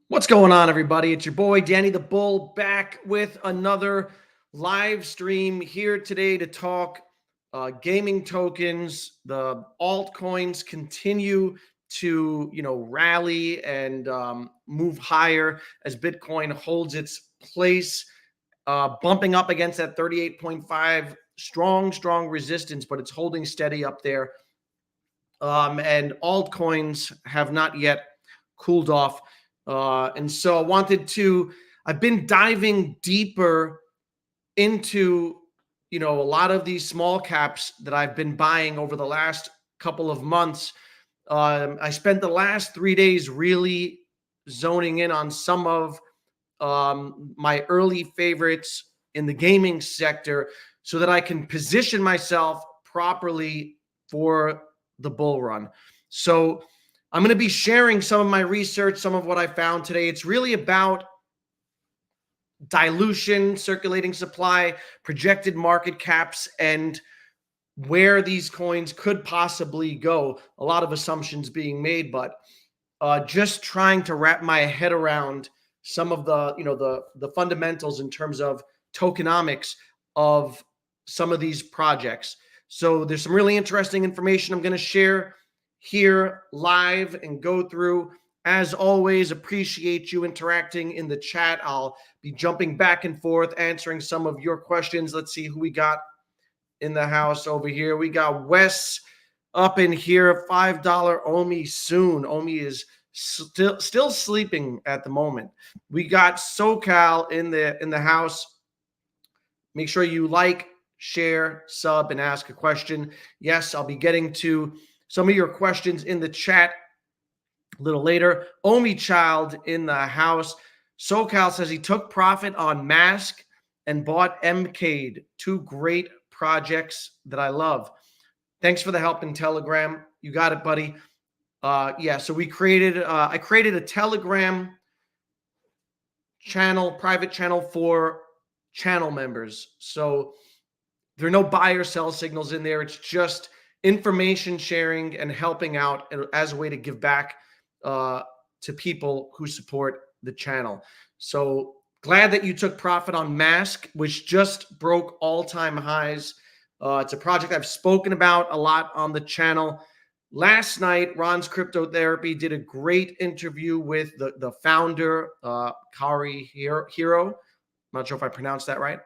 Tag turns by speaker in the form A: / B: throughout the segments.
A: What's going on, everybody? It's your boy, Danny the Bull, back with another live stream here today to talk gaming tokens. The altcoins continue to, rally and move higher as Bitcoin holds its place, bumping up against that 38.5 strong resistance, but it's holding steady up there. And altcoins have not yet cooled off. And so I've been diving deeper into, a lot of these small caps that I've been buying over the last couple of months. I spent the last 3 days really zoning in on some of my early favorites in the gaming sector so that I can position myself properly for the bull run. So I'm going to be sharing some of my research, some of what I found today. It's really about dilution, circulating supply, projected market caps, and where these coins could possibly go. A lot of assumptions being made, but just trying to wrap my head around some of the fundamentals in terms of tokenomics of some of these projects. So there's some really interesting information I'm going to share here live and go through. As always, appreciate you interacting in the chat. I'll be jumping back and forth, answering some of your questions. Let's see who we got in the house over here. We got Wes up in here, $5 Omi soon. Omi is still sleeping at the moment. We got SoCal in the house. Make sure you like, share, sub, and ask a question. Yes, I'll be getting to some of your questions in the chat a little later. Omi Child in the house. SoCal says he took profit on Mask and bought Mcade. Two great projects that I love. Thanks for the help in Telegram. You got it, buddy. Yeah, so I created a Telegram channel, private channel for channel members. So there are no buy or sell signals in there. It's just information sharing and helping out as a way to give back to people who support the channel. So glad that you took profit on Mask, which just broke all-time highs. It's a project I've spoken about a lot on the channel. Last night, Ron's Crypto Therapy did a great interview with the founder, Kari Hiro. I'm not sure if I pronounced that right.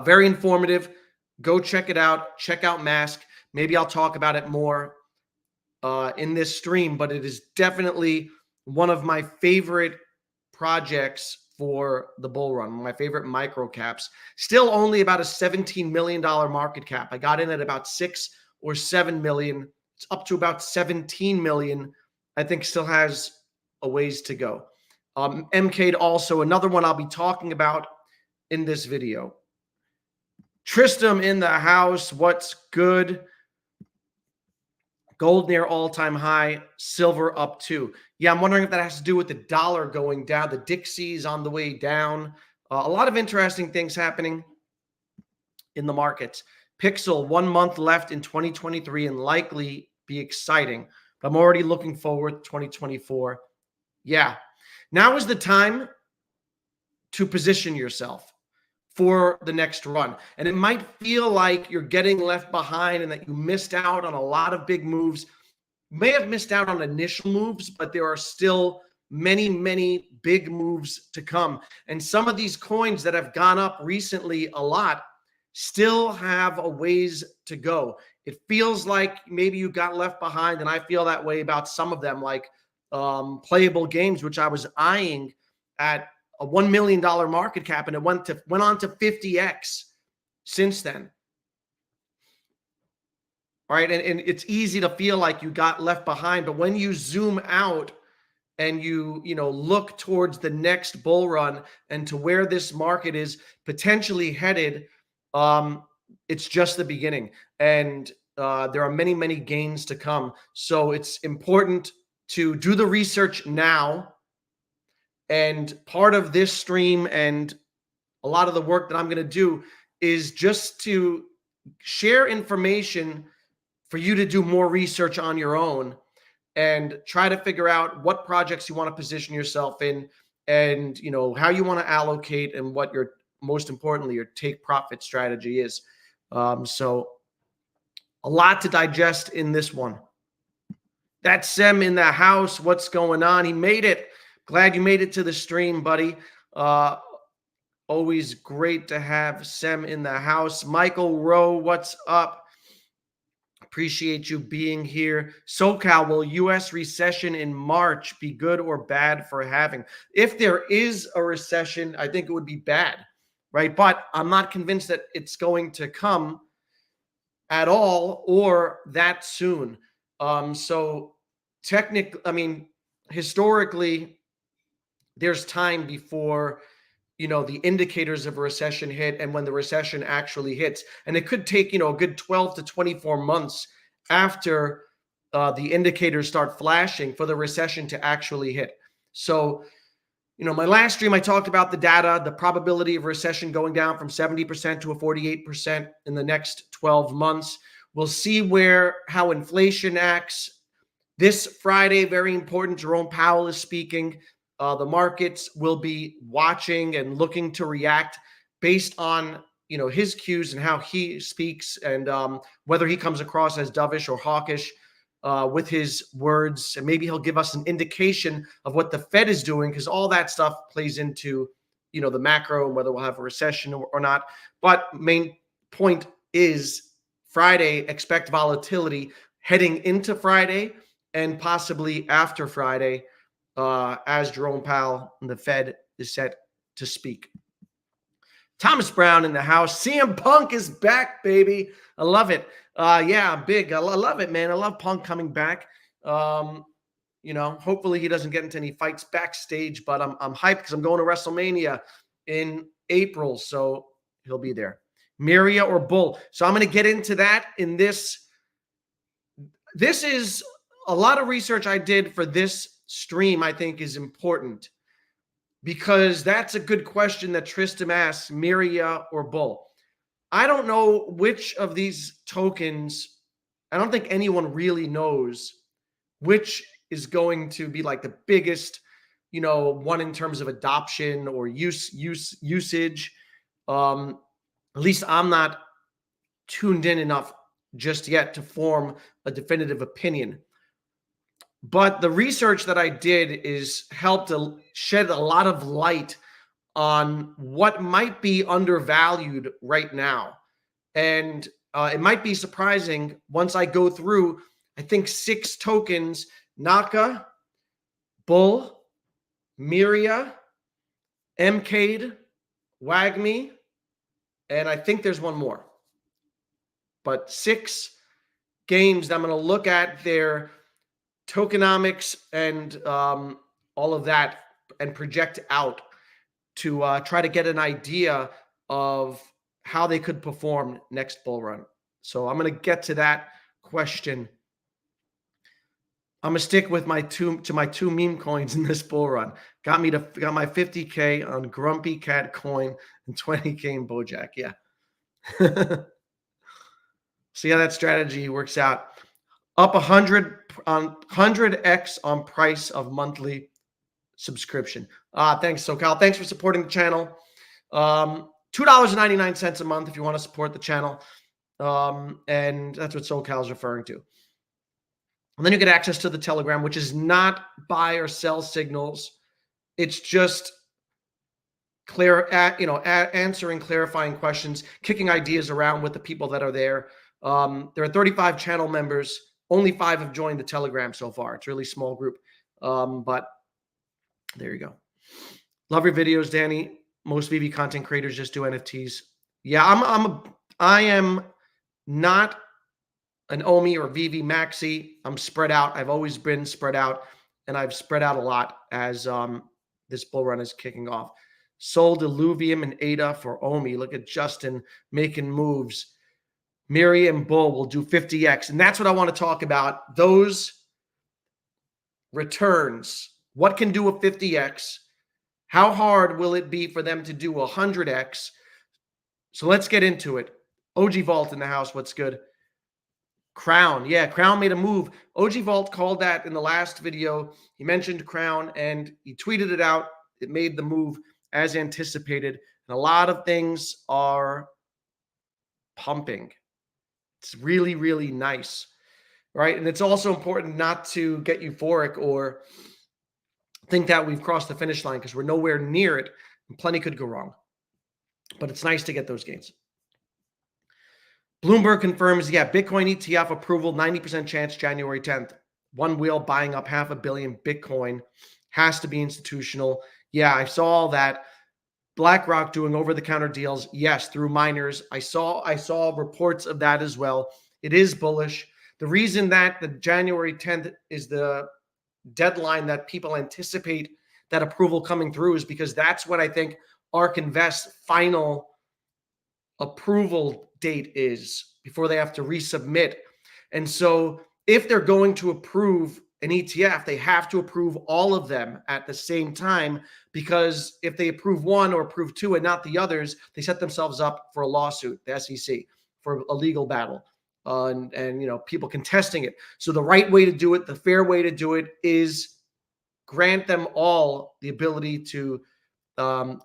A: Very informative. Go check it out. Check out Mask. Maybe I'll talk about it more in this stream, but it is definitely one of my favorite projects for the bull run, my favorite micro caps. Still only about a $17 million market cap. I got in at about 6 or 7 million. It's up to about 17 million. I think still has a ways to go. Mcade also, another one I'll be talking about in this video. Tristram in the house. What's good? Gold near all-time high, silver up too. Yeah, I'm wondering if that has to do with the dollar going down. The Dixie's on the way down. A lot of interesting things happening in the markets. Pixel, 1 month left in 2023 and likely be exciting. But I'm already looking forward to 2024. Yeah, now is the time to position yourself for the next run. And it might feel like you're getting left behind and that you missed out on a lot of big moves. You may have missed out on initial moves, but there are still many big moves to come. And some of these coins that have gone up recently a lot still have a ways to go. It feels like maybe you got left behind, and I feel that way about some of them, like Playable Games, which I was eyeing at a $1 million market cap, and it went on to 50x since then. All right, and it's easy to feel like you got left behind, but when you zoom out and you look towards the next bull run and to where this market is potentially headed, it's just the beginning, and there are many gains to come. So it's important to do the research now. And part of this stream and a lot of the work that I'm going to do is just to share information for you to do more research on your own and try to figure out what projects you want to position yourself in, and how you want to allocate, and what your, most importantly, your take profit strategy is. So a lot to digest in this one. That's Sem in the house. What's going on? He made it. Glad you made it to the stream, buddy. Always great to have Sem in the house. Michael Rowe, what's up? Appreciate you being here. SoCal, will U.S. recession in March be good or bad for having? If there is a recession, I think it would be bad, right? But I'm not convinced that it's going to come at all or that soon. So historically, there's time before the indicators of a recession hit and when the recession actually hits. And it could take, a good 12 to 24 months after the indicators start flashing for the recession to actually hit. So, my last stream, I talked about the data, the probability of recession going down from 70% to a 48% in the next 12 months. We'll see how inflation acts. This Friday, very important, Jerome Powell is speaking. The markets will be watching and looking to react based on his cues and how he speaks, and whether he comes across as dovish or hawkish with his words. And maybe he'll give us an indication of what the Fed is doing, because all that stuff plays into the macro and whether we'll have a recession or not. But main point is Friday, expect volatility heading into Friday and possibly after Friday, as Jerome Powell and the Fed is set to speak. Thomas Brown in the house. CM Punk is back, baby. I love it. Yeah, big. I love it, man. I love Punk coming back. Hopefully he doesn't get into any fights backstage, but I'm hyped because I'm going to WrestleMania in April, so he'll be there. Miria or Bull. So I'm going to get into that in this. This is a lot of research I did for this stream. I think is important, because that's a good question that Tristan asks, Miria or Bull. I don't know which of these tokens. I don't think anyone really knows which is going to be like the biggest, one in terms of adoption or usage. At least I'm not tuned in enough just yet to form a definitive opinion. But the research that I did is helped to shed a lot of light on what might be undervalued right now. And it might be surprising once I go through, I think 6 tokens: Naka, Bull, Miria, Mcade, Wagmi, and I think there's one more. But 6 games that I'm going to look at their tokenomics and all of that and project out to try to get an idea of how they could perform next bull run. So I'm going to get to that question. I'm going to stick with my two meme coins in this bull run. Got my 50K on Grumpy Cat coin and 20K in Bojack. Yeah. See how that strategy works out. Up 100x on price of monthly subscription. Thanks, SoCal. Thanks for supporting the channel. $2.99 a month if you want to support the channel. And that's what SoCal is referring to. And then you get access to the Telegram, which is not buy or sell signals. It's just answering clarifying questions, kicking ideas around with the people that are there. There are 35 channel members. Only 5 have joined the Telegram so far. It's a really small group. But there you go. Love your videos, Danny. Most VV content creators just do NFTs. Yeah, I am not an Omi or VV maxi. I'm spread out. I've always been spread out, and I've spread out a lot as this bull run is kicking off. Sold Illuvium and ADA for Omi. Look at Justin making moves. Miri and Bull will do 50x. And that's what I want to talk about. Those returns. What can do a 50x? How hard will it be for them to do 100x? So let's get into it. OG Vault in the house. What's good? Crown. Yeah, Crown made a move. OG Vault called that in the last video. He mentioned Crown and he tweeted it out. It made the move as anticipated. And a lot of things are pumping. It's really, really nice, right? And it's also important not to get euphoric or think that we've crossed the finish line because we're nowhere near it. And plenty could go wrong. But it's nice to get those gains. Bloomberg confirms, yeah, Bitcoin ETF approval, 90% chance January 10th. One wheel buying up $500 million Bitcoin, has to be institutional. Yeah, I saw that. BlackRock doing over-the-counter deals, yes, through miners. I saw reports of that as well. It is bullish. The reason that the January 10th is the deadline that people anticipate that approval coming through is because that's when I think ARK Invest's final approval date is before they have to resubmit. And so if they're going to approve an ETF, they have to approve all of them at the same time, because if they approve one or approve two and not the others, they set themselves up for a lawsuit, the SEC, for a legal battle, and you know, people contesting it. So the right way to do it, the fair way to do it, is grant them all the ability to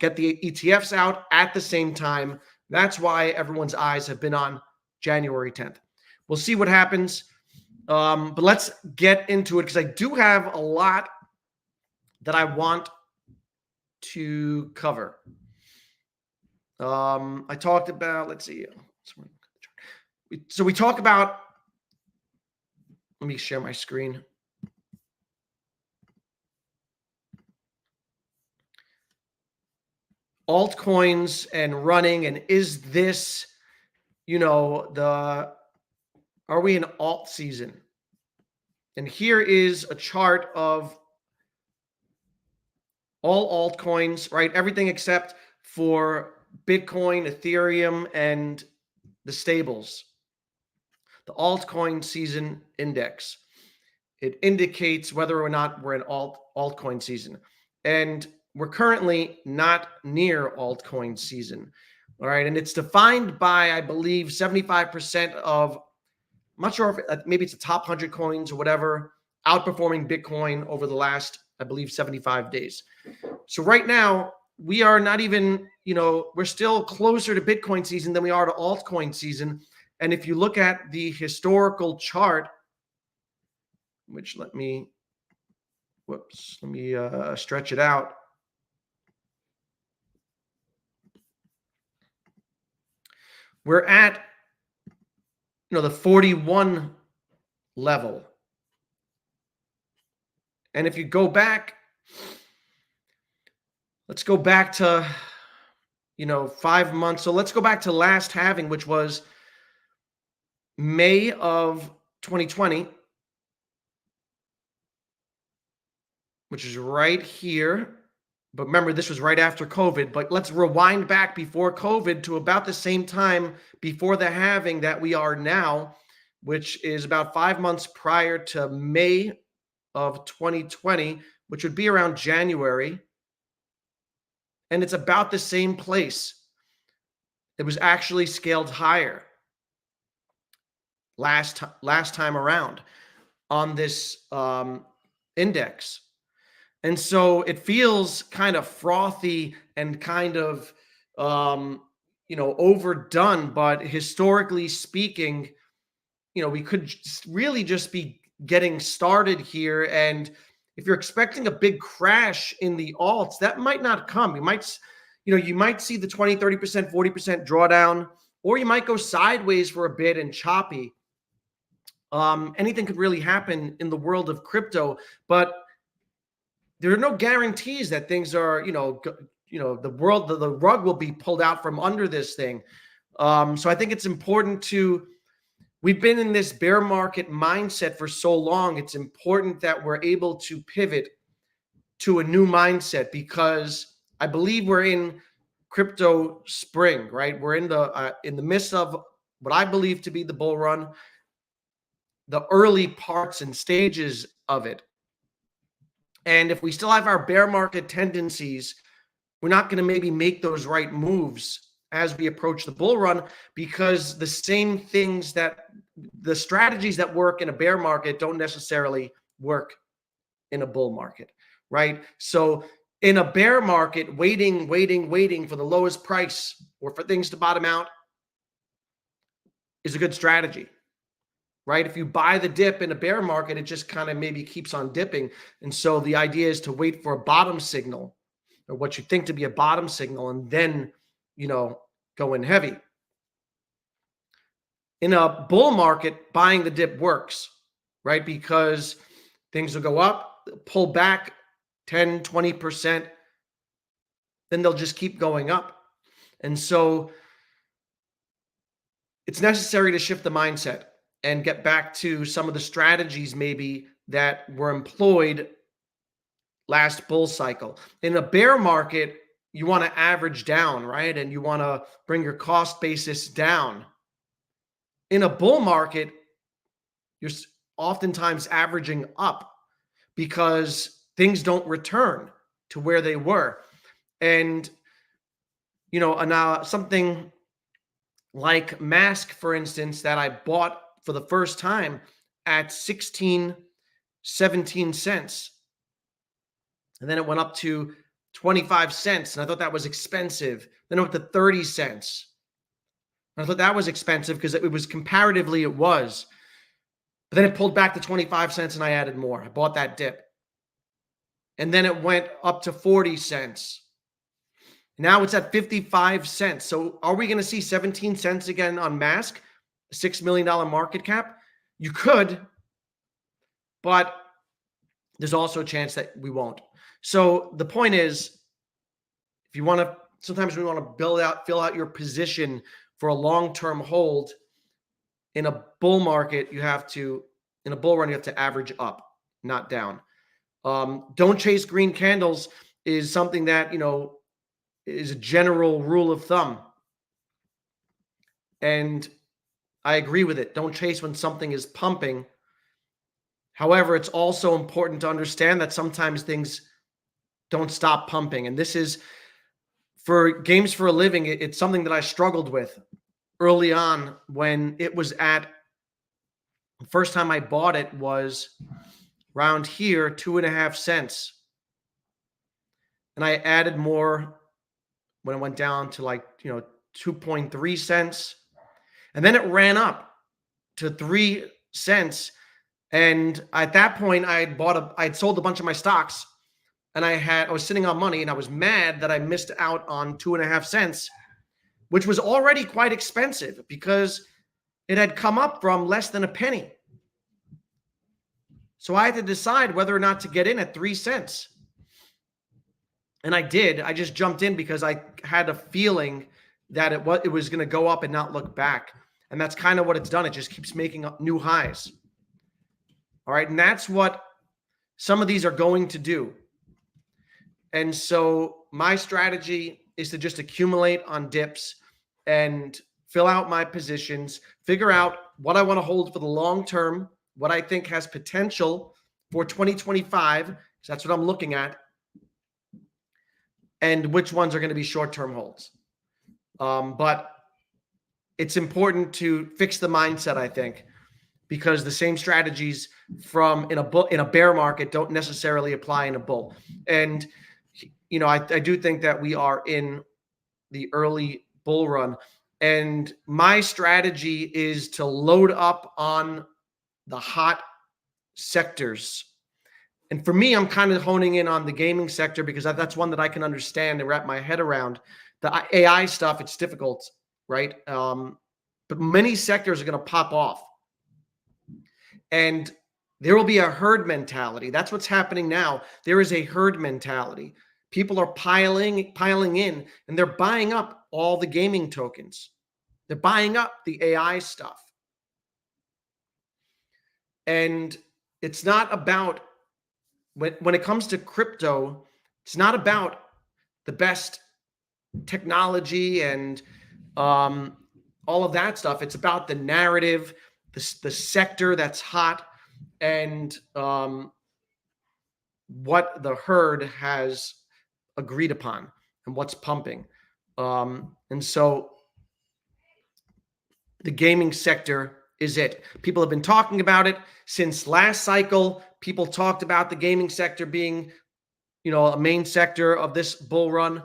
A: get the ETFs out at the same time. That's why everyone's eyes have been on January 10th. We'll see what happens. But let's get into it, because I do have a lot that I want to cover. I talked about, let's see. So we talk about, let me share my screen. Altcoins and running, and is this, you know, are we in alt season? And here is a chart of all altcoins, right? Everything except for Bitcoin, Ethereum, and the stables. The altcoin season index. It indicates whether or not we're in altcoin season. And we're currently not near altcoin season. All right. And it's defined by, I believe, 75% of, I'm not sure if maybe it's the top 100 coins or whatever, outperforming Bitcoin over the last, I believe, 75 days. So right now, we are not even, you know, we're still closer to Bitcoin season than we are to altcoin season. And if you look at the historical chart, which let me stretch it out. We're at, you know, the 41 level. And if you go back, let's go back to, you know, 5 months. So let's go back to last halving, which was May of 2020, which is right here. But remember, this was right after COVID. But let's rewind back before COVID to about the same time before the halving that we are now, which is about 5 months prior to May of 2020, which would be around January. And it's about the same place. It was actually scaled higher last time around on this index. And so it feels kind of frothy and kind of, you know, overdone. But historically speaking, you know, we could really just be getting started here. And if you're expecting a big crash in the alts, that might not come. You might, you know, you might see the 20, 30%, 40% drawdown, or you might go sideways for a bit and choppy. Anything could really happen in the world of crypto, but there are no guarantees that things are, you know, the rug will be pulled out from under this thing. So I think it's important to, we've been in this bear market mindset for so long. It's important that we're able to pivot to a new mindset, because I believe we're in crypto spring, right? We're in the midst of what I believe to be the bull run, the early parts and stages of it. And if we still have our bear market tendencies, we're not going to maybe make those right moves as we approach the bull run, because the same things that the strategies that work in a bear market don't necessarily work in a bull market, right? So in a bear market, waiting for the lowest price or for things to bottom out is a good strategy, right? If you buy the dip in a bear market, it just kind of maybe keeps on dipping. And so the idea is to wait for a bottom signal, or what you think to be a bottom signal, and then, go in heavy. In a bull market, buying the dip works, right? Because things will go up, pull back 10, 20%, then they'll just keep going up. And so it's necessary to shift the mindset and get back to some of the strategies maybe that were employed last bull cycle. In a bear market, you want to average down, right? And you want to bring your cost basis down. In a bull market, you're oftentimes averaging up because things don't return to where they were. And, now something like Mask, for instance, that I bought for the first time at 16, 17 cents. And then it went up to 25 cents. And I thought that was expensive. Then it went to 30 cents. And I thought that was expensive because it was comparatively, it was. But then it pulled back to 25 cents and I added more. I bought that dip. And then it went up to 40 cents. Now it's at 55 cents. So are we going to see 17 cents again on Mask? A $6 million market cap? You could, but there's also a chance that we won't. So the point is, if you want to, sometimes we want to fill out your position for a long-term hold. In a bull market, in a bull run, you have to average up, not down. Don't chase green candles is something that, is a general rule of thumb. And I agree with it. Don't chase when something is pumping. However, it's also important to understand that sometimes things don't stop pumping. And this is, for games for a living, it's something that I struggled with early on when it was the first time I bought it was around here, 2.5 cents. And I added more when it went down to 2.3 cents. And then it ran up to 3 cents. And at that point, I had sold a bunch of my stocks, and I was sitting on money, and I was mad that I missed out on 2.5 cents, which was already quite expensive because it had come up from less than a penny. So I had to decide whether or not to get in at 3 cents. And I did. I just jumped in because I had a feeling that it was going to go up and not look back. And that's kind of what it's done. It just keeps making up new highs. All right. And that's what some of these are going to do. And so my strategy is to just accumulate on dips and fill out my positions, figure out what I want to hold for the long term, what I think has potential for 2025, because that's what I'm looking at, and which ones are going to be short-term holds. But it's important to fix the mindset, I think, because the same strategies from in a bear market don't necessarily apply in a bull. And I do think that we are in the early bull run, and my strategy is to load up on the hot sectors. And for me, I'm kind of honing in on the gaming sector because that's one that I can understand and wrap my head around. The AI stuff, it's difficult, right? But many sectors are going to pop off. And there will be a herd mentality. That's what's happening now. There is a herd mentality. People are piling in, and they're buying up all the gaming tokens. They're buying up the AI stuff. And it's not about, when it comes to crypto, it's not about the best technology and all of that stuff. It's about the narrative, the sector that's hot, and what the herd has agreed upon and what's pumping. And so the gaming sector is it. People have been talking about it since last cycle. People talked about the gaming sector being, a main sector of this bull run.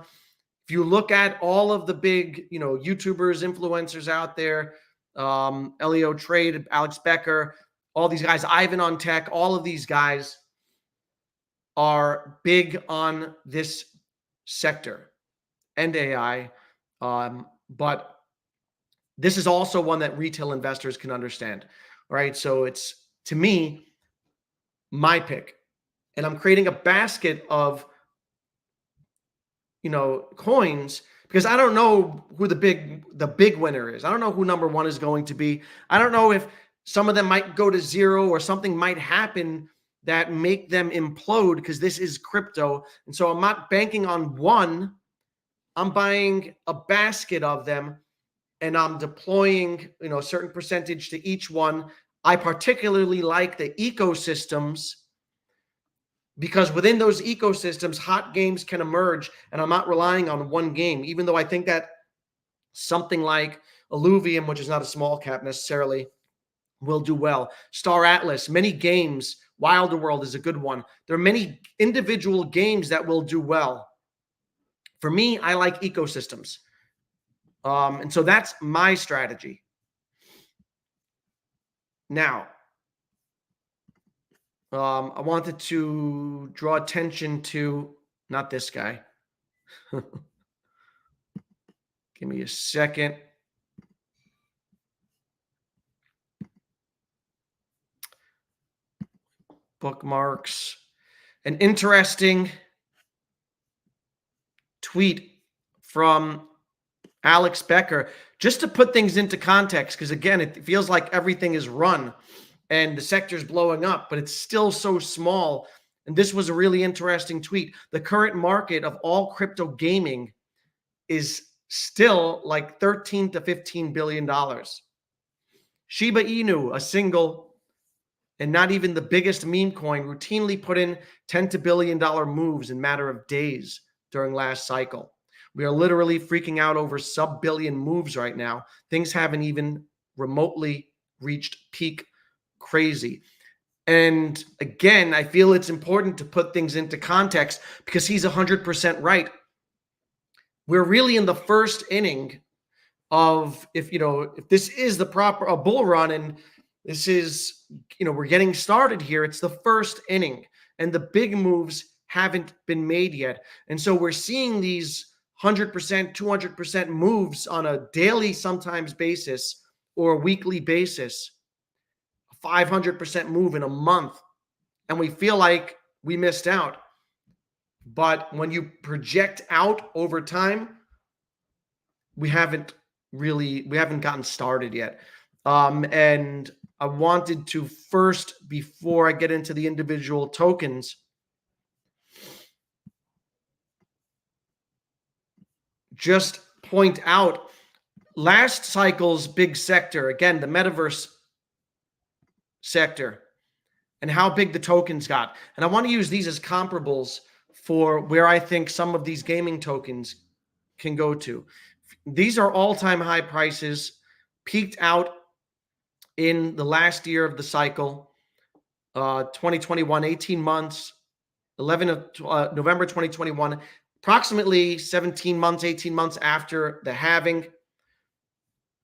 A: If you look at all of the big, YouTubers, influencers out there, Elio Trade, Alex Becker, all these guys, Ivan on Tech, all of these guys are big on this sector and AI. But this is also one that retail investors can understand, right? So it's, to me, my pick. And I'm creating a basket of, coins, because I don't know who the big winner is. I don't know who number one is going to be. I don't know if some of them might go to zero or something might happen that make them implode, because this is crypto. And so I'm not banking on one. I'm buying a basket of them, and I'm deploying, a certain percentage to each one. I particularly like the ecosystems, because within those ecosystems, hot games can emerge, and I'm not relying on one game, even though I think that something like Illuvium, which is not a small cap necessarily, will do well. Star Atlas, many games. Wilder World is a good one. There are many individual games that will do well. For me, I like ecosystems. And so that's my strategy. Now, I wanted to draw attention to, not this guy. Give me a second. Bookmarks. An interesting tweet from Alex Becker, just to put things into context, because again, it feels like everything is run and the sector's blowing up, but it's still so small. And this was a really interesting tweet. The current market of all crypto gaming is still like $13 to $15 billion. Shiba Inu, a single and not even the biggest meme coin, routinely put in $10 to billion moves in a matter of days during last cycle. We are literally freaking out over sub-billion moves right now. Things haven't even remotely reached peak crazy. And again, I feel it's important to put things into context, because he's 100% right. We're really in the first inning of, if this is the proper bull run, and this is, we're getting started here. It's the first inning, and the big moves haven't been made yet. And so we're seeing these 100%, 200% moves on a daily, sometimes basis, or a weekly basis, a 500% move in a month. And we feel like we missed out. But when you project out over time, we haven't gotten started yet. And I wanted to first, before I get into the individual tokens, just point out last cycle's big sector, again, the metaverse sector, and how big the tokens got. And I want to use these as comparables for where I think some of these gaming tokens can go to. These are all-time high prices, peaked out in the last year of the cycle, 2021, 18 months, 11 of November 2021, approximately 17 months, 18 months after the halving.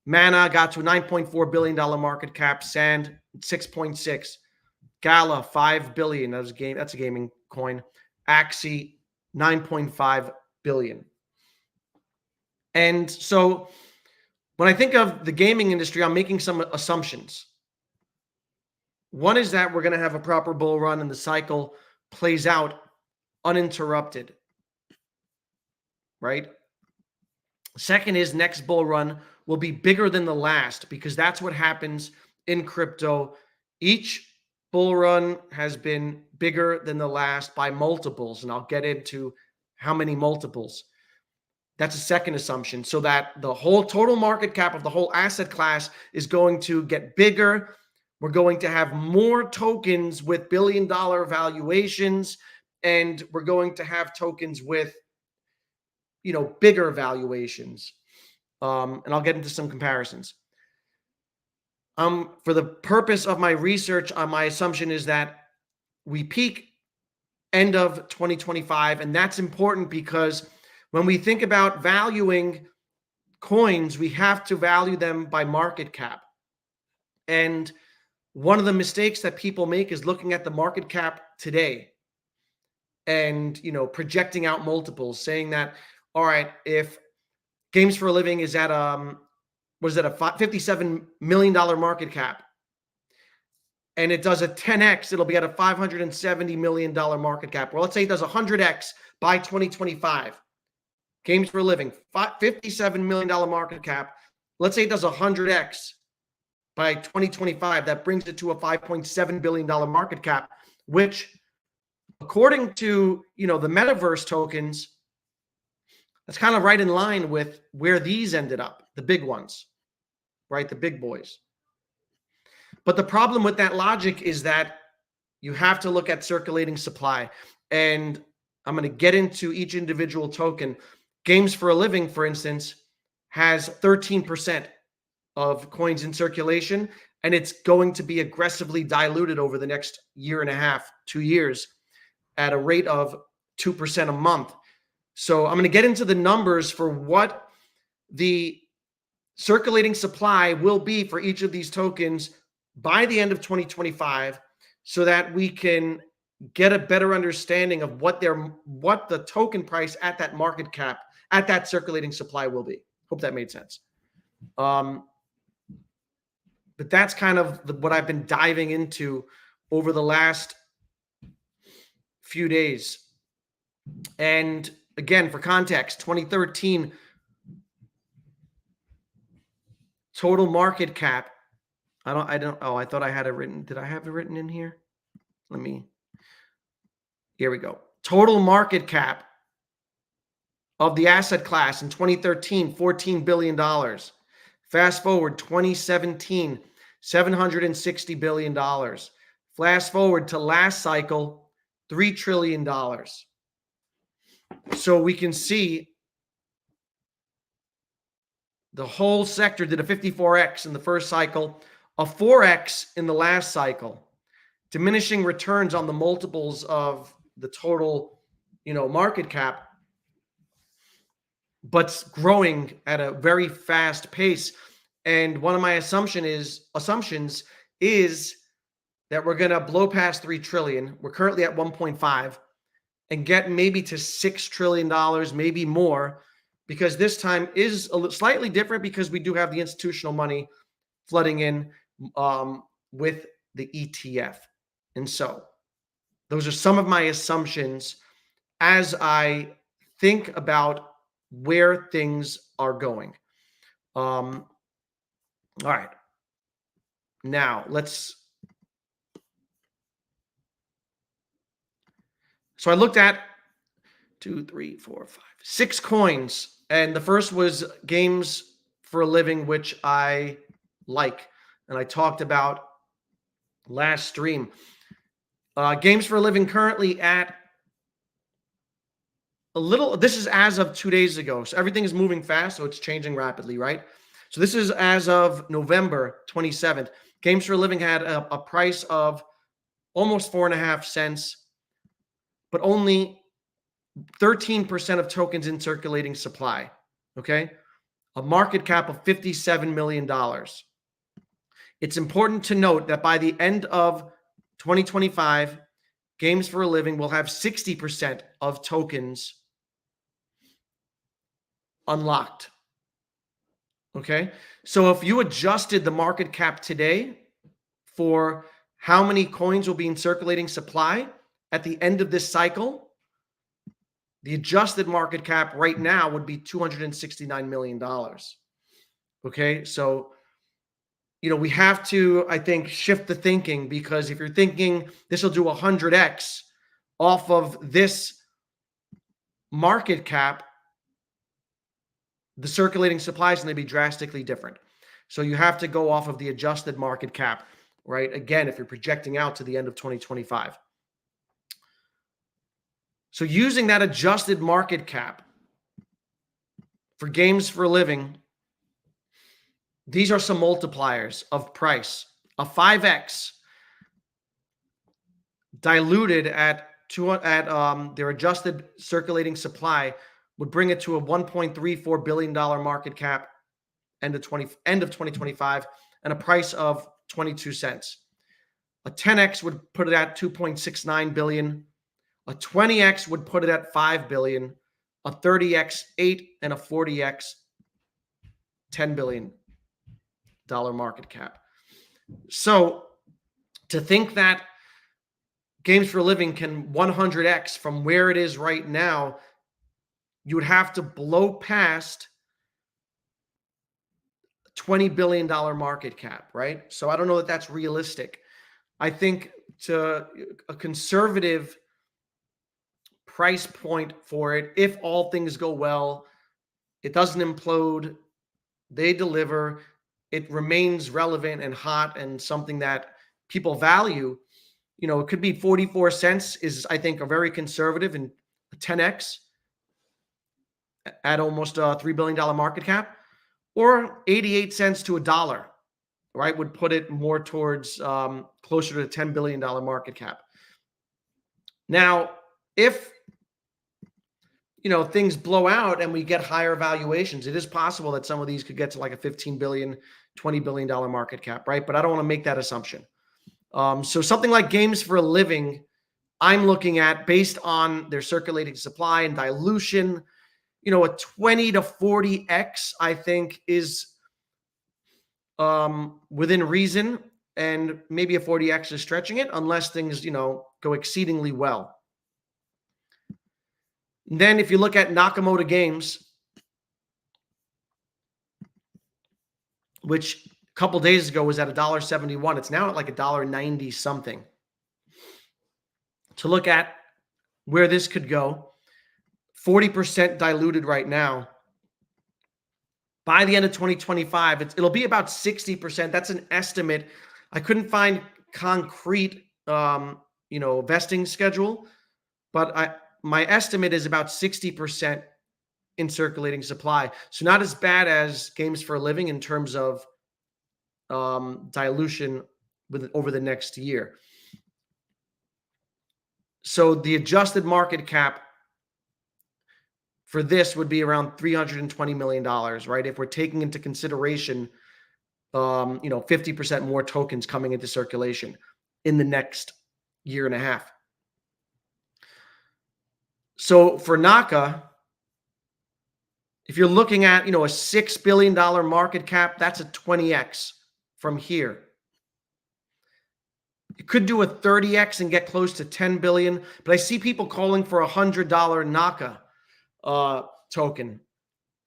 A: Mana got to a $9.4 billion market cap, Sand 6.6, Gala 5 billion, that's a gaming coin, Axie 9.5 billion. And so when I think of the gaming industry, I'm making some assumptions. One is that we're going to have a proper bull run and the cycle plays out uninterrupted, right? Second is next bull run will be bigger than the last, because that's what happens in crypto. Each bull run has been bigger than the last by multiples, and I'll get into how many multiples. That's a second assumption, so that the whole total market cap of the whole asset class is going to get bigger. We're going to have more tokens with billion-dollar valuations, and we're going to have tokens with, bigger valuations. And I'll get into some comparisons. For the purpose of my research, my assumption is that we peak end of 2025. And that's important because when we think about valuing coins, we have to value them by market cap. And one of the mistakes that people make is looking at the market cap today and, projecting out multiples, saying that, all right, if Games for a Living is at a $57 million market cap, and it does a 10x, it'll be at a $570 million market cap. Well, let's say it does 100x by 2025. Games for a Living, $57 million market cap. Let's say it does 100x by 2025. That brings it to a $5.7 billion market cap, which, according to the metaverse tokens, that's kind of right in line with where these ended up, the big ones, right? The big boys. But the problem with that logic is that you have to look at circulating supply. And I'm going to get into each individual token. Games for a Living, for instance, has 13% of coins in circulation, and it's going to be aggressively diluted over the next year and a half, 2 years, at a rate of 2% a month. So I'm going to get into the numbers for what the circulating supply will be for each of these tokens by the end of 2025, so that we can get a better understanding of what the token price at that market cap, at that circulating supply will be. Hope that made sense. But that's kind of what I've been diving into over the last few days. And again, for context, 2013 total market cap. I thought I had it written. Did I have it written in here? Here we go. Total market cap of the asset class in 2013, $14 billion. Fast forward 2017, $760 billion. Fast forward to last cycle, $3 trillion. So we can see the whole sector did a 54x in the first cycle, a 4x in the last cycle, diminishing returns on the multiples of the total, market cap, but growing at a very fast pace. And one of my assumptions is that we're going to blow past 3 trillion. We're currently at 1.5 and get maybe to $6 trillion, maybe more, because this time is slightly different because we do have the institutional money flooding in with the ETF. And so those are some of my assumptions as I think about where things are going. All right. Now so I looked at 2, 3, 4, 5, 6 coins. And the first was Games for a Living, which I like. And I talked about last stream. Games for a Living currently at this is as of 2 days ago. So everything is moving fast. So it's changing rapidly, right? So this is as of November 27th. Games for a Living had a price of almost 4.5 cents, but only 13% of tokens in circulating supply. Okay. A market cap of $57 million. It's important to note that by the end of 2025, Games for a Living will have 60% of tokens unlocked. Okay. So if you adjusted the market cap today for how many coins will be in circulating supply at the end of this cycle, the adjusted market cap right now would be $269 million. Okay. So, we have to, I think, shift the thinking, because if you're thinking this will do 100x off of this market cap, the circulating supply is going to be drastically different. So you have to go off of the adjusted market cap, right? Again, if you're projecting out to the end of 2025. So using that adjusted market cap for Games for a Living, these are some multipliers of price. A 5x diluted at their adjusted circulating supply would bring it to a $1.34 billion market cap end of 2025 and a price of 22 cents. A 10x would put it at 2.69 billion. A 20x would put it at 5 billion. A 30x 8 and a 40x $10 billion market cap. So to think that Games for a Living can 100x from where it is right now, you would have to blow past $20 billion market cap, right? So I don't know that that's realistic. I think to a conservative price point for it, if all things go well, it doesn't implode, they deliver, it remains relevant and hot and something that people value, it could be 44 cents is, I think, a very conservative and 10x at almost a $3 billion market cap, or 88 cents to $1, right, would put it more towards closer to the $10 billion market cap. Now, if things blow out and we get higher valuations, it is possible that some of these could get to like a $15 billion, $20 billion market cap, right? But I don't want to make that assumption. So something like Games for a Living, I'm looking at based on their circulating supply and dilution, a 20 to 40x, I think, is within reason, and maybe a 40x is stretching it unless things, go exceedingly well. And then if you look at Nakamoto Games, which a couple days ago was at $1.71, it's now at like $1.90 something. To look at where this could go, 40% diluted right now. By the end of 2025, it'll be about 60%. That's an estimate. I couldn't find concrete, vesting schedule, but my estimate is about 60% in circulating supply. So not as bad as Games for a Living in terms of dilution over the next year. So the adjusted market cap for this would be around $320 million, right? If we're taking into consideration, 50% more tokens coming into circulation in the next year and a half. So for Naka, if you're looking at, a $6 billion market cap, that's a 20x from here. You could do a 30x and get close to 10 billion, but I see people calling for a $100 Naka token.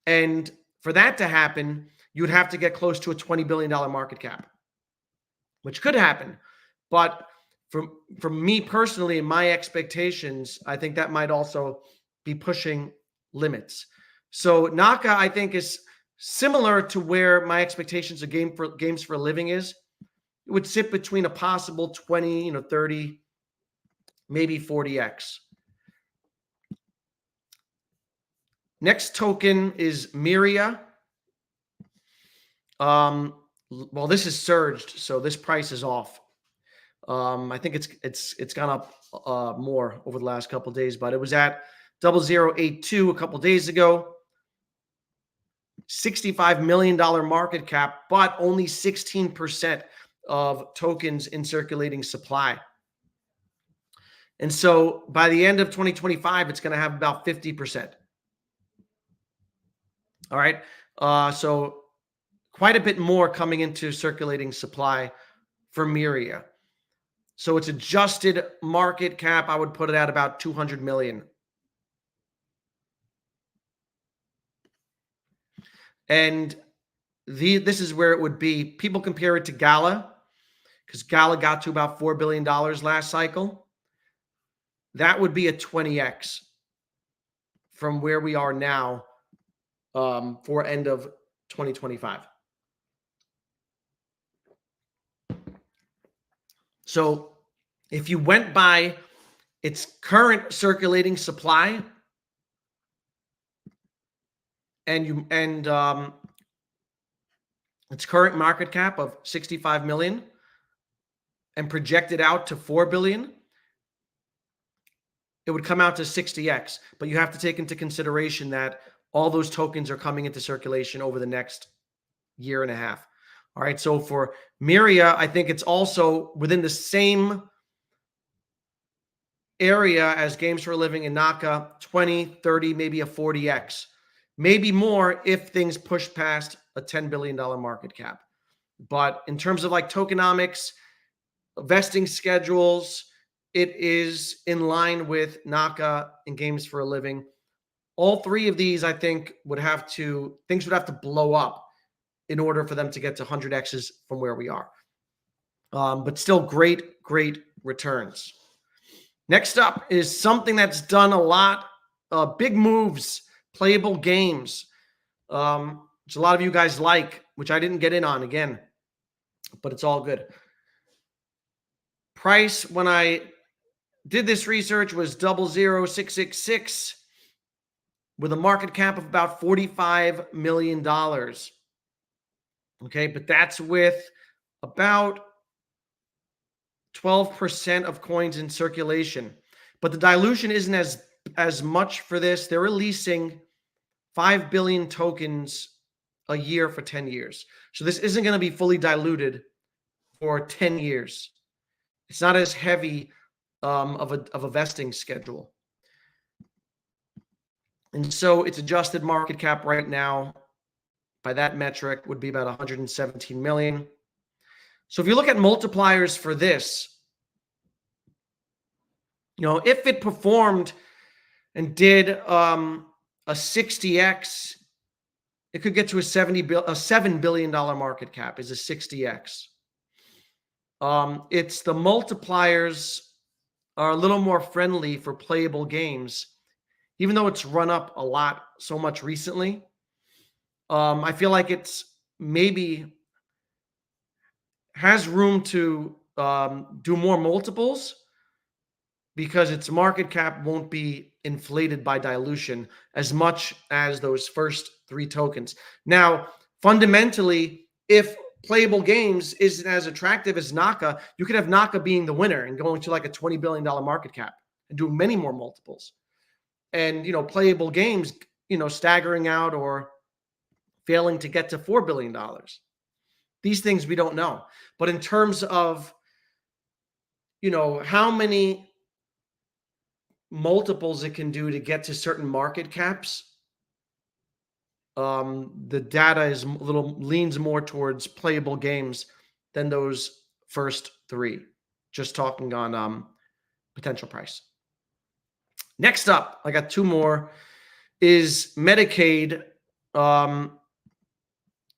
A: And for that to happen, you'd have to get close to a $20 billion market cap, which could happen. But for me personally, and my expectations, I think that might also be pushing limits. So Naka, I think, is similar to where my expectations of Games for a Living is. It would sit between a possible 20, 30, maybe 40x. Next token is Miria. Well, this is surged, so this price is off. I think it's gone up more over the last couple of days, but it was at 0082 a couple of days ago. $65 million market cap, but only 16% of tokens in circulating supply. And so by the end of 2025, it's going to have about 50%. All right. So quite a bit more coming into circulating supply for Miria. So its adjusted market cap, I would put it at about 200 million. And this is where it would be. People compare it to Gala, because Gala got to about $4 billion last cycle. That would be a 20x from where we are now for end of 2025. So if you went by its current circulating supply and its current market cap of 65 million and projected out to 4 billion, it would come out to 60x. But you have to take into consideration that all those tokens are coming into circulation over the next year and a half. All right. So for Myria, I think it's also within the same area as Games for a Living and Naka, 20, 30, maybe a 40x, maybe more if things push past a $10 billion market cap. But in terms of like tokenomics, vesting schedules, it is in line with Naka and Games for a Living. All three of these, I think, things would have to blow up in order for them to get to 100x's from where we are. But still great returns. Next up is something that's done a lot, big moves, playable games, which a lot of you guys like, which I didn't get in on again, but it's all good. Price when I did this research was 00666 with a market cap of about $45 million. Okay, but that's with about 12% of coins in circulation. But the dilution isn't as much for this. They're releasing 5 billion tokens a year for 10 years. So this isn't going to be fully diluted for 10 years. It's not as heavy of a vesting schedule. And so its adjusted market cap right now, by that metric, would be about 117 million. So if you look at multipliers for this, if it performed and did a 60x, it could get to a $7 billion market cap is a 60x. It's the multipliers are a little more friendly for playable games, even though it's run up a lot so much recently. I feel like it's maybe has room to do more multiples because its market cap won't be inflated by dilution as much as those first three tokens. Now, fundamentally, if playable games isn't as attractive as Naka, you could have Naka being the winner and going to like a $20 billion market cap and doing many more multiples. And, playable games, staggering out or failing to get to $4 billion. These things we don't know. But in terms of, how many multiples it can do to get to certain market caps, the data is leans more towards playable games than those first three, just talking on potential price. Next up, I got two more, is Mcade,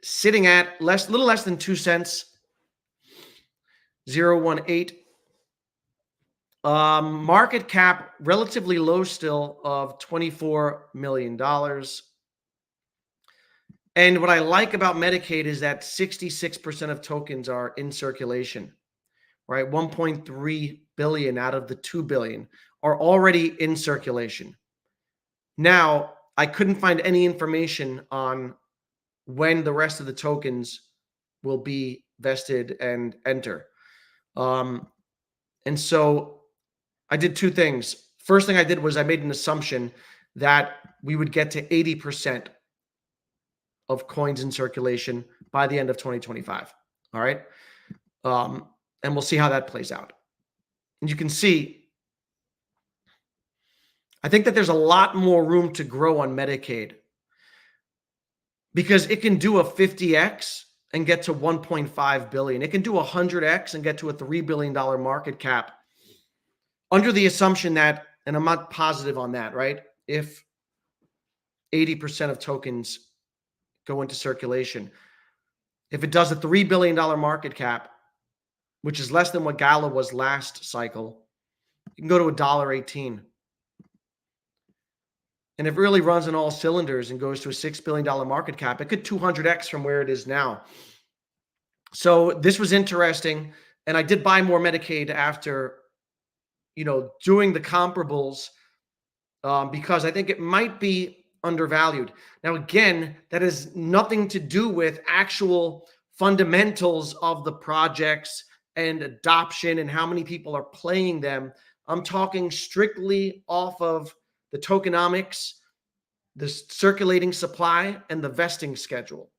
A: sitting at little less than 2 cents, 0.18. Market cap relatively low still of $24 million. And what I like about Mcade is that 66% of tokens are in circulation, right? 1.3 billion out of the 2 billion are already in circulation. Now, I couldn't find any information on when the rest of the tokens will be vested and enter. And so I did two things. First thing I did was I made an assumption that we would get to 80% of coins in circulation by the end of 2025. All right. And we'll see how that plays out. And you can see, I think that there's a lot more room to grow on Mcade because it can do a 50x and get to 1.5 billion. It can do a 100x and get to a $3 billion market cap under the assumption that, and I'm not positive on that, right? If 80% of tokens go into circulation, if it does a $3 billion market cap, which is less than what Gala was last cycle, you can go to $1.18. And if it really runs on all cylinders and goes to a $6 billion market cap, it could 200x from where it is now. So this was interesting. And I did buy more Mcade after, doing the comparables because I think it might be undervalued. Now, again, that has nothing to do with actual fundamentals of the projects and adoption and how many people are playing them. I'm talking strictly off of the tokenomics, the circulating supply, and the vesting schedule.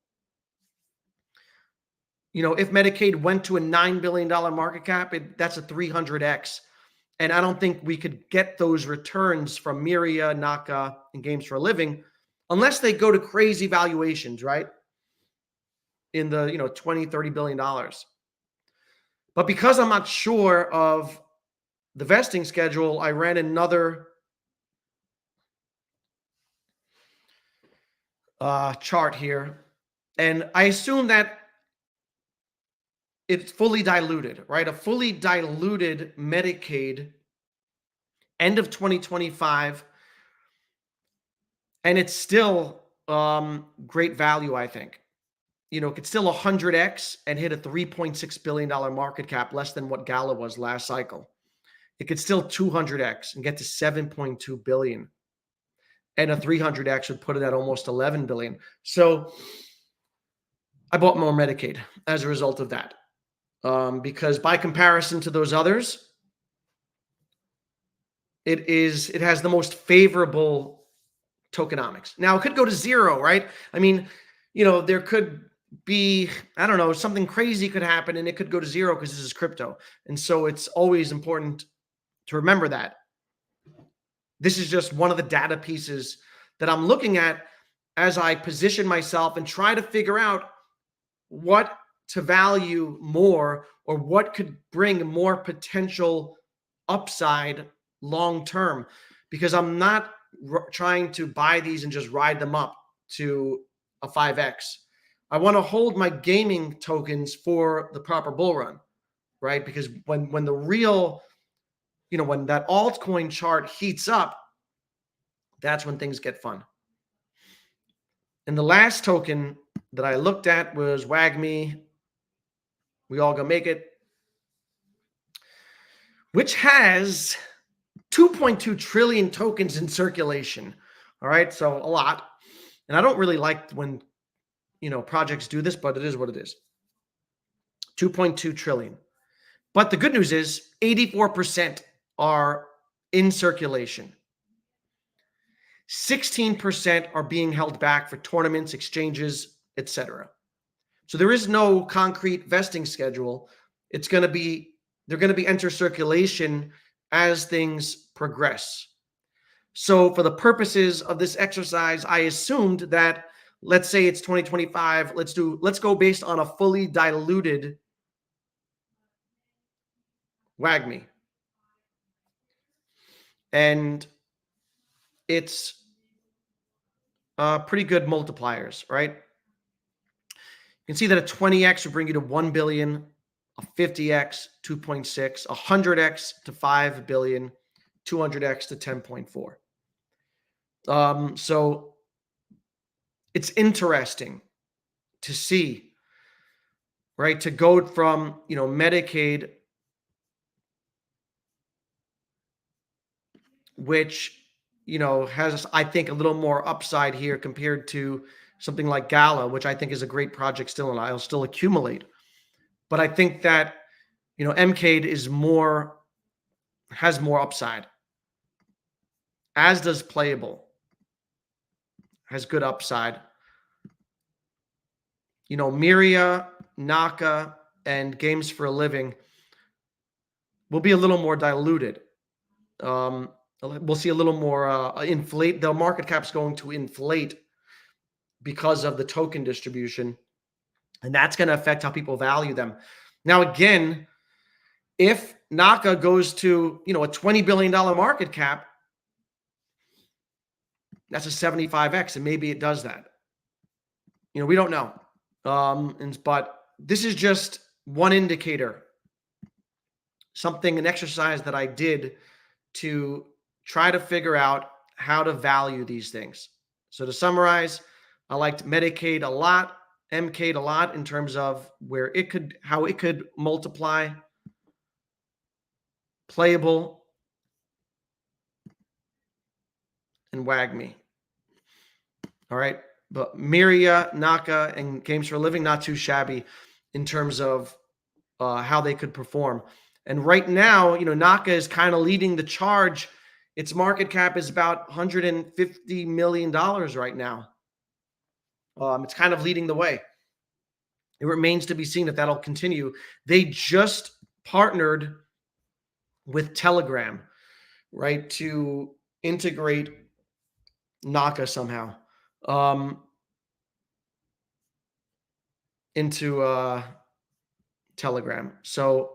A: If Mcade went to a $9 billion market cap, that's a 300x. And I don't think we could get those returns from Myria, Naka, and Games for a Living unless they go to crazy valuations, right? In the, $20, $30 billion. But because I'm not sure of the vesting schedule, I ran another chart here. And I assume that it's fully diluted, right? A fully diluted Mcade, end of 2025. And it's still great value, I think. It could still 100x and hit a $3.6 billion market cap, less than what Gala was last cycle. It could still 200x and get to 7.2 billion. And a 300x would put it at almost 11 billion. So I bought more Mcade as a result of that. Because by comparison to those others, it has the most favorable tokenomics. Now, it could go to zero, right? I mean, there could be, I don't know, something crazy could happen and it could go to zero because this is crypto. And so it's always important to remember that. This is just one of the data pieces that I'm looking at as I position myself and try to figure out what to value more or what could bring more potential upside long term, because I'm not trying to buy these and just ride them up to a 5x. I want to hold my gaming tokens for the proper bull run, right? Because when the real, when that altcoin chart heats up, that's when things get fun. And the last token that I looked at was Wagmi. We all gonna make it, which has 2.2 trillion tokens in circulation. All right, so a lot. And I don't really like when projects do this, but it is what it is. 2.2 trillion. But the good news is 84% are in circulation. 16% are being held back for tournaments, exchanges, etc. So there is no concrete vesting schedule. They're going to be enter circulation as things progress. So for the purposes of this exercise, I assumed that, let's say it's 2025, let's go based on a fully diluted Wagmi. And it's pretty good multipliers, right? You can see that a 20x would bring you to 1 billion, a 50x, 2.6, a 100x to 5 billion, 200x to 10.4. So it's interesting to see, right? To go from, Mcade, which, has, I think, a little more upside here compared to something like Gala, which I think is a great project still, and I'll still accumulate. But I think that, Mcade has more upside, as does Playable. Has good upside. Myria, Naka, and Games for a Living will be a little more diluted. We'll see a little more inflate. The market cap's going to inflate because of the token distribution, and that's going to affect how people value them. Now, again, if Naka goes to, a $20 billion market cap, that's a 75x, and maybe it does that. We don't know. But this is just one indicator, an exercise that I did to try to figure out how to value these things. So to summarize, I liked Mcade a lot, Mcade a lot in terms of how it could multiply. Playable and Wagmi. All right. But Miria, Naka, and Games for a Living, not too shabby in terms of how they could perform. And right now, Naka is kind of leading the charge. Its market cap is about $150 million right now. It's kind of leading the way. It remains to be seen if that'll continue. They just partnered with Telegram, right, to integrate Naka somehow into Telegram. So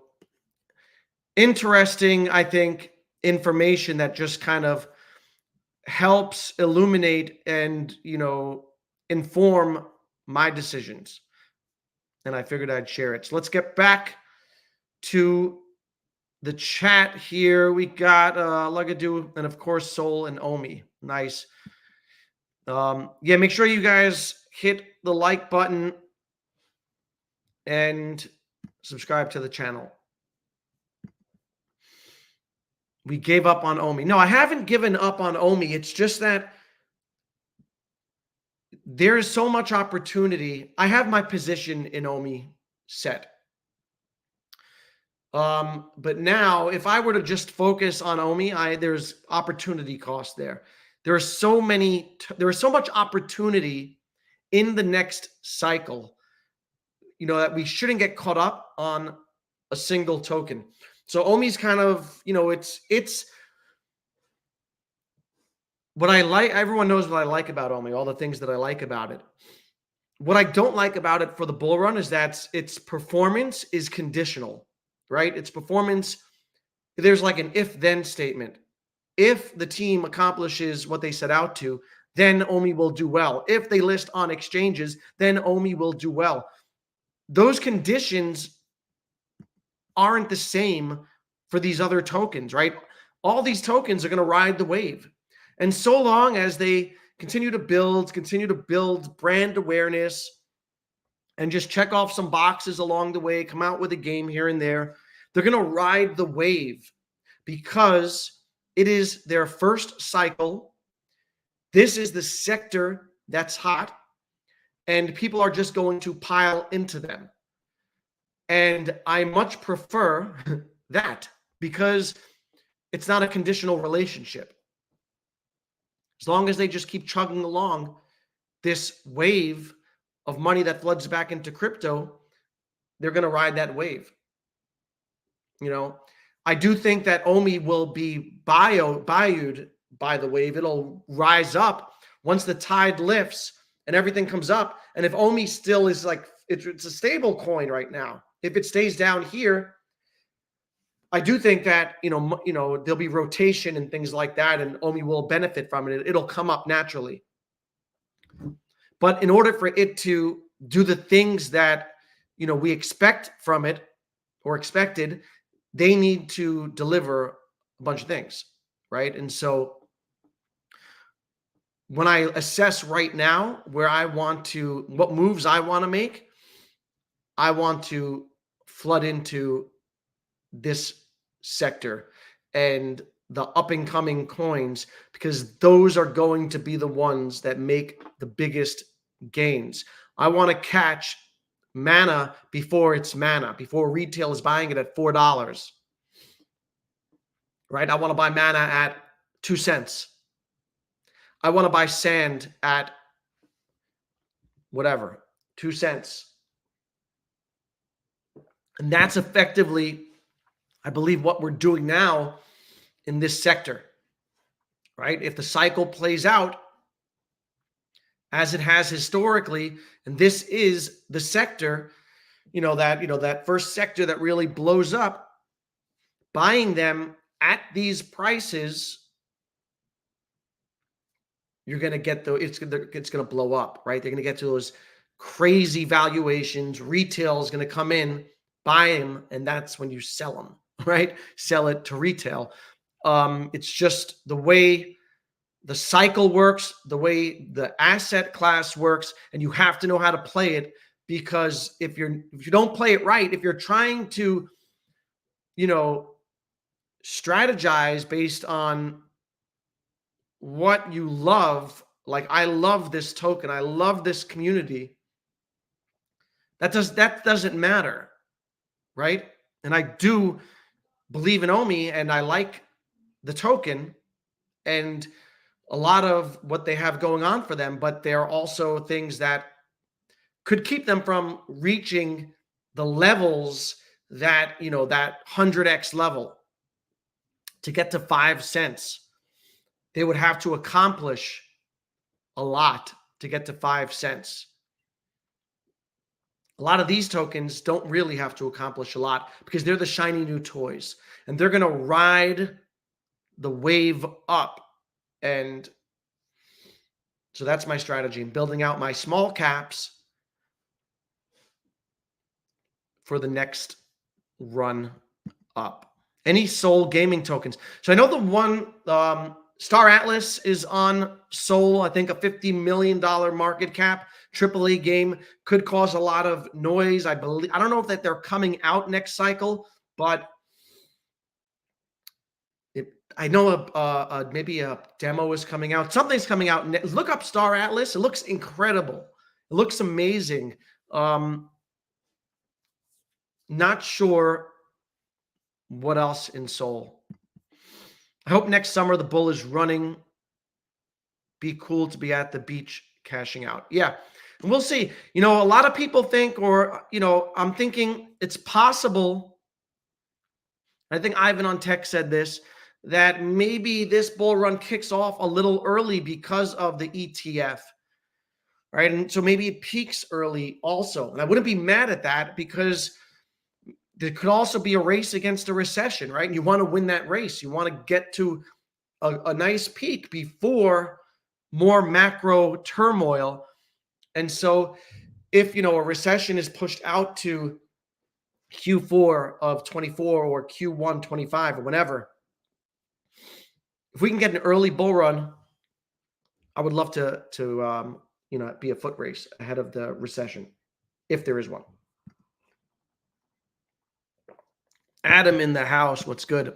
A: interesting, I think, information that just kind of helps illuminate and, inform my decisions. And I figured I'd share it. So let's get back to the chat here. We got Lugadu and, of course, Soul and Omi. Nice. Yeah, make sure you guys hit the like button and subscribe to the channel. We gave up on Omi. No, I haven't given up on Omi. It's just that there is so much opportunity. I have my position in Omi set. But now, if I were to just focus on Omi, there's opportunity cost there. There is so much opportunity in the next cycle, that we shouldn't get caught up on a single token. So Omi's kind of, it's what I like. Everyone knows what I like about Omi, all the things that I like about it. What I don't like about it for the bull run is that its performance is conditional, right? Its performance, there's like an if-then statement. If the team accomplishes what they set out to, then Omi will do well. If they list on exchanges, then Omi will do well. Those conditions aren't the same for these other tokens, right? All these tokens are going to ride the wave. And so long as they continue to build brand awareness and just check off some boxes along the way, come out with a game here and there, they're going to ride the wave because it is their first cycle. This is the sector that's hot, and people are just going to pile into them. And I much prefer that because it's not a conditional relationship. As long as they just keep chugging along this wave of money that floods back into crypto, they're going to ride that wave. I do think that Omi will be bayoued by the wave. It'll rise up once the tide lifts and everything comes up. And if Omi still is like, it's a stable coin right now. If it stays down here, I do think that, there'll be rotation and things like that, and Omi will benefit from it. It'll come up naturally. But in order for it to do the things that, we expect from it or expected, they need to deliver a bunch of things, right? And so when I assess right now what moves I want to make, I want to flood into this sector and the up and coming coins, because those are going to be the ones that make the biggest gains. I want to catch Mana before it's Mana, before retail is buying it at $4, right? I want to buy Mana at 2 cents. I want to buy sand at whatever, 2 cents. And that's effectively, I believe, what we're doing now in this sector, right? If the cycle plays out as it has historically, and this is the sector, that first sector that really blows up, buying them at these prices, you're going to get it's going to blow up, right? They're going to get to those crazy valuations. Retail is going to come in, buy them, and that's when you sell them, right? Sell it to retail. It's just the way the cycle works, the way the asset class works, and you have to know how to play it, because if you don't play it right, if you're trying to, strategize based on what you love, like, I love this token, I love this community, that doesn't matter, right? And I do believe in Omi, and I like the token and a lot of what they have going on for them, but there are also things that could keep them from reaching the levels that, that 100x level. To get to 5 cents, they would have to accomplish a lot to get to 5 cents. A lot of these tokens don't really have to accomplish a lot because they're the shiny new toys, and they're going to ride the wave up. And so that's my strategy in building out my small caps for the next run up. Any Sol gaming tokens? So I know the one, Star Atlas is on Sol, I think a $50 million market cap. AAA game, could cause a lot of noise. I believe, I don't know if that they're coming out next cycle, but I know maybe a demo is coming out. Something's coming out. Look up Star Atlas. It looks incredible. It looks amazing. Not sure what else in Sol. I hope next summer the bull is running. Be cool to be at the beach cashing out. Yeah, and we'll see. A lot of people think, or, I'm thinking it's possible. I think Ivan on Tech said this, that maybe this bull run kicks off a little early because of the ETF, right? And so maybe it peaks early also. And I wouldn't be mad at that because there could also be a race against a recession, right? And you want to win that race. You want to get to a nice peak before more macro turmoil. And so if, a recession is pushed out to Q4 of 24 or Q1 25 or whenever, if we can get an early bull run, I would love to be a foot race ahead of the recession, if there is one. Adam in the house, what's good?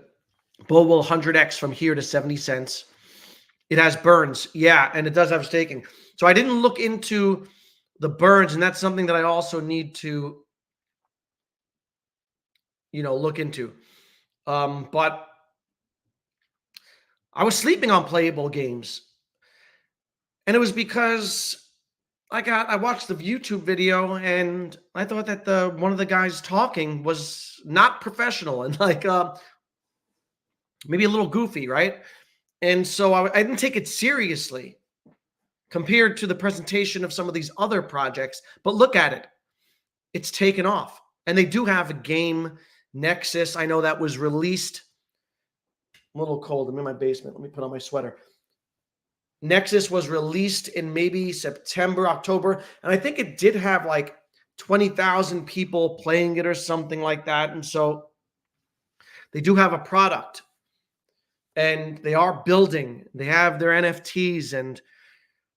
A: Bull will 100x from here to 70 cents. It has burns. Yeah, and it does have staking. So I didn't look into the burns, and that's something that I also need to, look into. But I was sleeping on playable games. And it was because I watched the YouTube video and I thought that one of the guys talking was not professional and maybe a little goofy, right? And so I didn't take it seriously compared to the presentation of some of these other projects. But look at it. It's taken off. And they do have a game, Nexus. I know that was released. I'm a little cold. I'm in my basement. Let me put on my sweater. Nexus was released in maybe September, October. And I think it did have like 20,000 people playing it or something like that. And so they do have a product. And they are building. They have their NFTs. And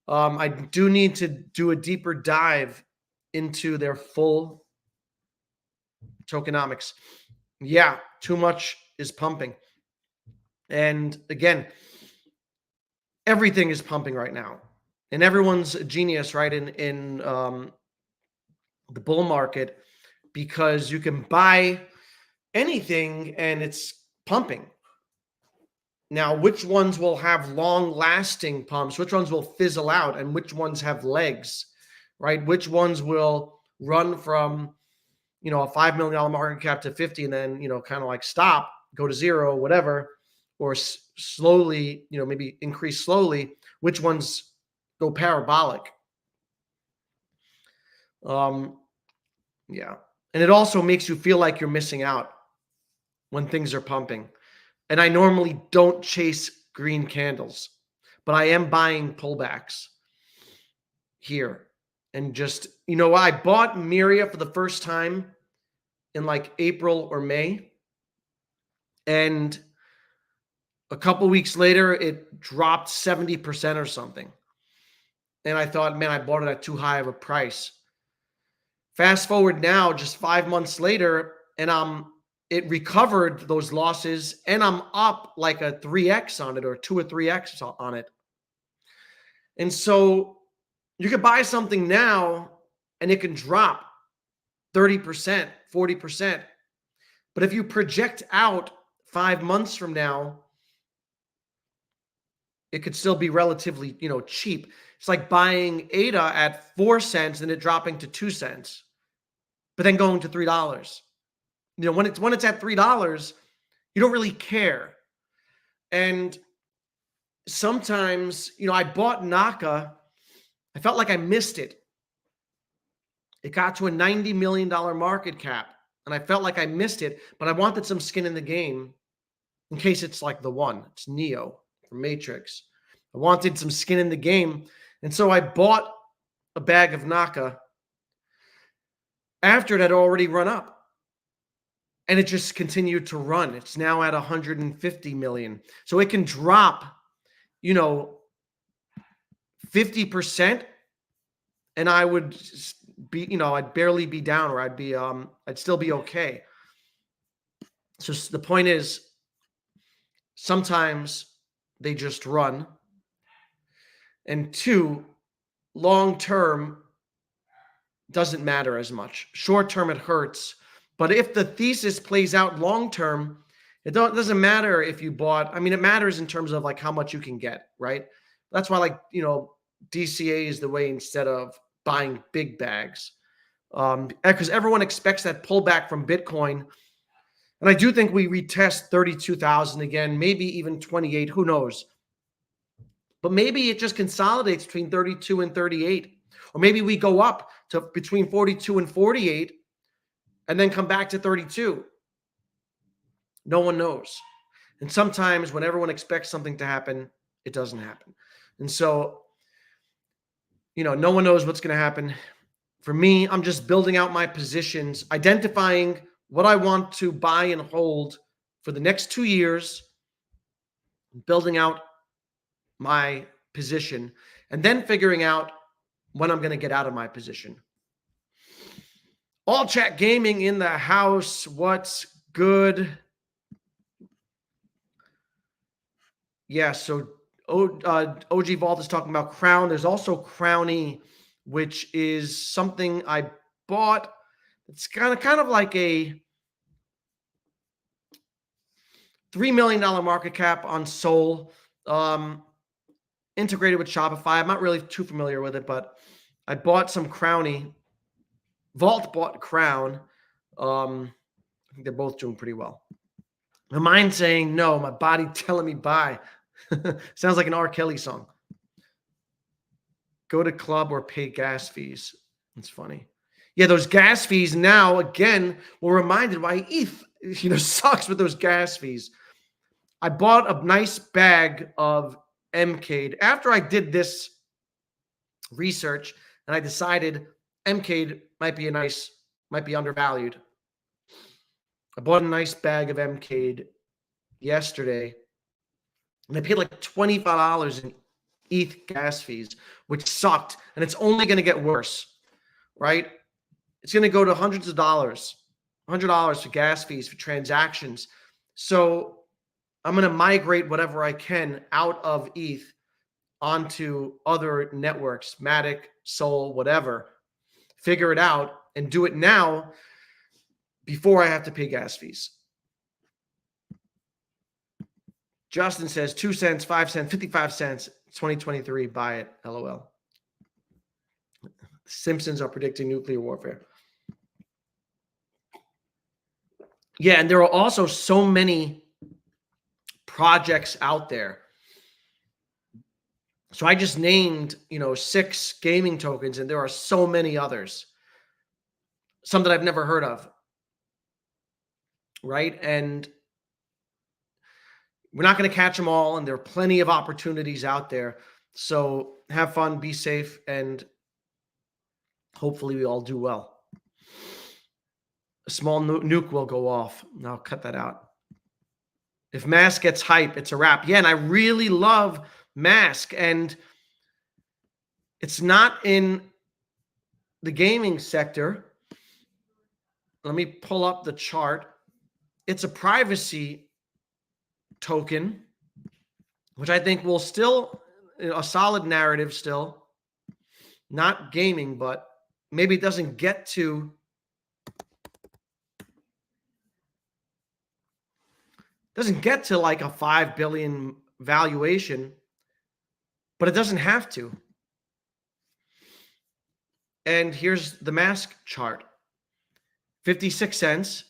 A: I do need to do a deeper dive into their full tokenomics. Yeah, too much is pumping. And again, everything is pumping right now. And everyone's a genius, right, in the bull market, because you can buy anything and it's pumping. Now, which ones will have long-lasting pumps? Which ones will fizzle out? And which ones have legs, right? Which ones will run from, a $5 million market cap to 50 and then, kind of like stop, go to zero, whatever, or slowly, maybe increase slowly. Which ones go parabolic? Yeah. And it also makes you feel like you're missing out when things are pumping. And I normally don't chase green candles, but I am buying pullbacks here. And just, I bought Miria for the first time in like April or May. And a couple weeks later, it dropped 70% or something. And I thought, man, I bought it at too high of a price. Fast forward now, just 5 months later, and it recovered those losses, and I'm up like a 3x on it or 2 or 3x on it. And so you could buy something now and it can drop 30%, 40%. But if you project out 5 months from now, it could still be relatively, cheap. It's like buying ADA at 4 cents and it dropping to 2 cents, but then going to $3. When it's at $3, you don't really care. And sometimes, I bought Naka. I felt like I missed it. It got to a $90 million market cap, and I felt like I missed it, but I wanted some skin in the game in case it's like the one. It's Neo from Matrix. I wanted some skin in the game, and so I bought a bag of Naka after it had already run up, and it just continued to run. It's now at 150 million. So it can drop, 50%, and I would be, I'd barely be down, or I'd still be okay. So the point is, sometimes they just run. And 2, long term doesn't matter as much. Short term, it hurts. But if the thesis plays out long term, it doesn't matter if you bought. I mean, it matters in terms of like how much you can get, right? That's why, like, DCA is the way instead of buying big bags. Because everyone expects that pullback from Bitcoin. And I do think we retest 32,000 again, maybe even 28, who knows? But maybe it just consolidates between 32 and 38. Or maybe we go up to between 42 and 48 and then come back to 32. No one knows. And sometimes when everyone expects something to happen, it doesn't happen. And so, no one knows what's going to happen. For me, I'm just building out my positions, identifying what I want to buy and hold for the next 2 years, building out my position, and then figuring out when I'm going to get out of my position. All Chat Gaming in the house. What's good? Yeah, so OG Vault is talking about Crown. There's also Crowny, which is something I bought. It's kind of like a $3 million market cap on Sol, integrated with Shopify. I'm not really too familiar with it, but I bought some Crowny. Vault bought Crown. I think they're both doing pretty well. My mind saying no, my body telling me buy. Sounds like an R. Kelly song. Go to club or pay gas fees. It's funny. Yeah, those gas fees now, again, we're reminded why ETH, sucks with those gas fees. I bought a nice bag of Mcade after I did this research, and I decided Mcade might be undervalued. I bought a nice bag of Mcade yesterday, and I paid like $25 in ETH gas fees, which sucked, and it's only going to get worse, right? It's going to go to hundreds of dollars, $100 for gas fees for transactions. So I'm going to migrate whatever I can out of ETH onto other networks, Matic, Sol, whatever. Figure it out and do it now before I have to pay gas fees. Justin says 2 cents, 5 cents, 55 cents, 2023. Buy it. LOL. The Simpsons are predicting nuclear warfare. Yeah, and there are also so many projects out there. So I just named, 6 gaming tokens, and there are so many others. Some that I've never heard of. Right? And we're not going to catch them all, and there are plenty of opportunities out there. So have fun, be safe, and hopefully we all do well. A small nuke will go off. I'll cut that out. If Mask gets hype, it's a wrap. Yeah, and I really love Mask, and it's not in the gaming sector. Let me pull up the chart. It's a privacy token, which I think will still a solid narrative still. Not gaming, but maybe it doesn't get to like a 5 billion valuation, but it doesn't have to. And here's the mask chart. 56 cents.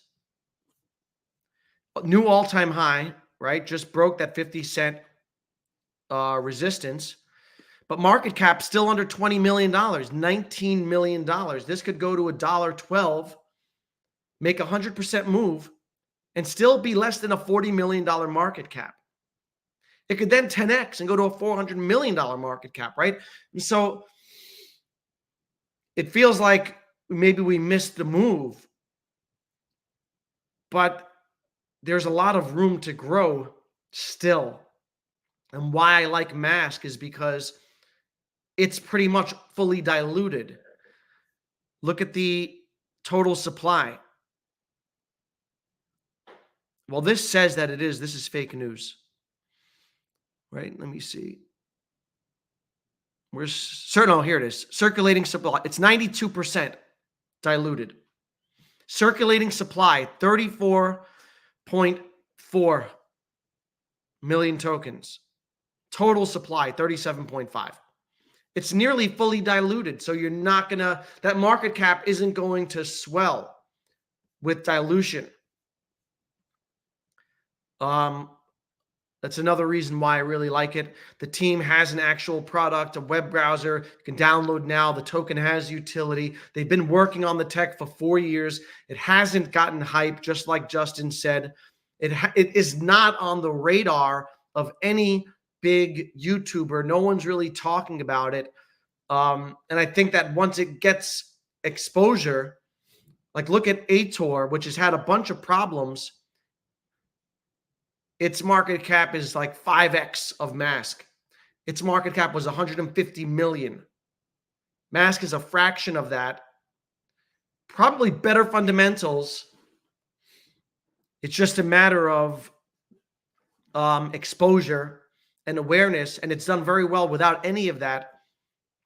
A: New all-time high, right? Just broke that 50-cent resistance. But market cap still under $20 million, $19 million. This could go to $1.12, make a 100% move, and still be less than a $40 million market cap. It could then 10x and go to a $400 million market cap, right? And so it feels like maybe we missed the move, but there's a lot of room to grow still. And why I like Mask is because it's pretty much fully diluted. Look at the total supply. Well, this says that it is. This is fake news. Right? Let me see. We're certain. Oh, here it is. Circulating supply. It's 92% diluted. Circulating supply, 34.4 million tokens. Total supply, 37.5. It's nearly fully diluted. So you're not going to, that market cap isn't going to swell with dilution. That's another reason why I really like it. The team has an actual product, a web browser. You can download now. The token has utility. They've been working on the tech for 4 years. It hasn't gotten hype, just like Justin said. It is not on the radar of any big YouTuber. No one's really talking about it. And I think that once it gets exposure, like look at Ator, which has had a bunch of problems. Its market cap is like 5x of Mask. Its market cap was 150 million. Mask is a fraction of that. Probably better fundamentals. It's just a matter of exposure and awareness, and it's done very well without any of that.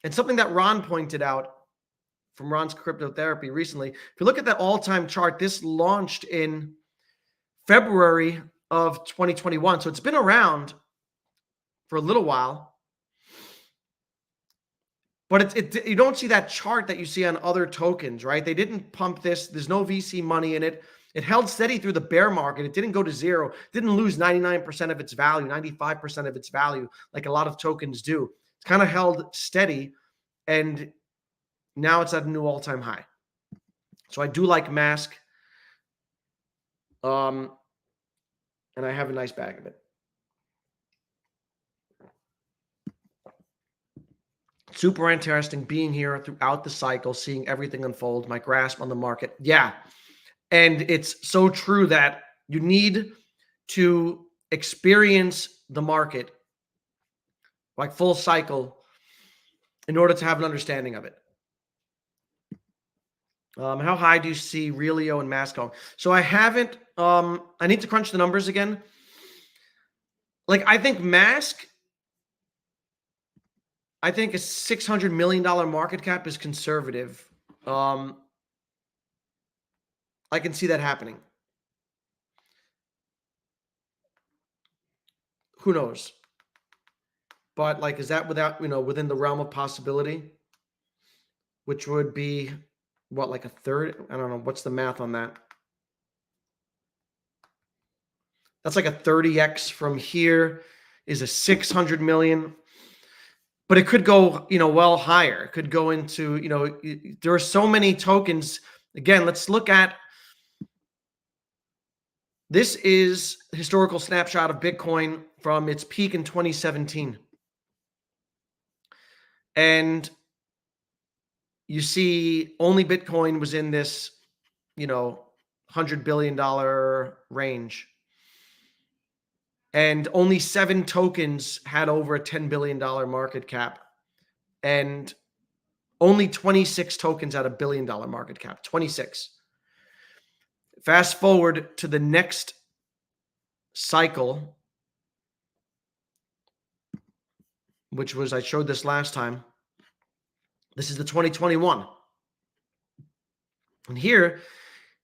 A: And something that Ron pointed out from Ron's Cryptotherapy recently, if you look at that all-time chart, this launched in February of 2021. So it's been around for a little while. But you don't see that chart that you see on other tokens, right? They didn't pump this. There's no VC money in it. It held steady through the bear market. It didn't go to zero. It didn't lose 99% of its value, 95% of its value, like a lot of tokens do. It's kind of held steady, and now it's at a new all-time high. So I do like Mask. And I have a nice bag of it. Super interesting being here throughout the cycle, seeing everything unfold, my grasp on the market. Yeah. And it's so true that you need to experience the market like full cycle in order to have an understanding of it. How high do you see Relio and Mask going? So I haven't, I need to crunch the numbers again. Like, I think Mask, I think a $600 million market cap is conservative. I can see that happening. Who knows? But like, is that within the realm of possibility? Which would be what, like a third? I don't know. What's the math on that? That's like a 30x from here is a 600 million. But it could go, well higher. It could go into, there are so many tokens. Again, let's look at, this is a historical snapshot of Bitcoin from its peak in 2017. And you see only Bitcoin was in this, $100 billion range. And only 7 tokens had over a $10 billion market cap. And only 26 tokens had a $1 billion market cap. 26. Fast forward to the next cycle. which was, I showed this last time. This is the 2021. And here,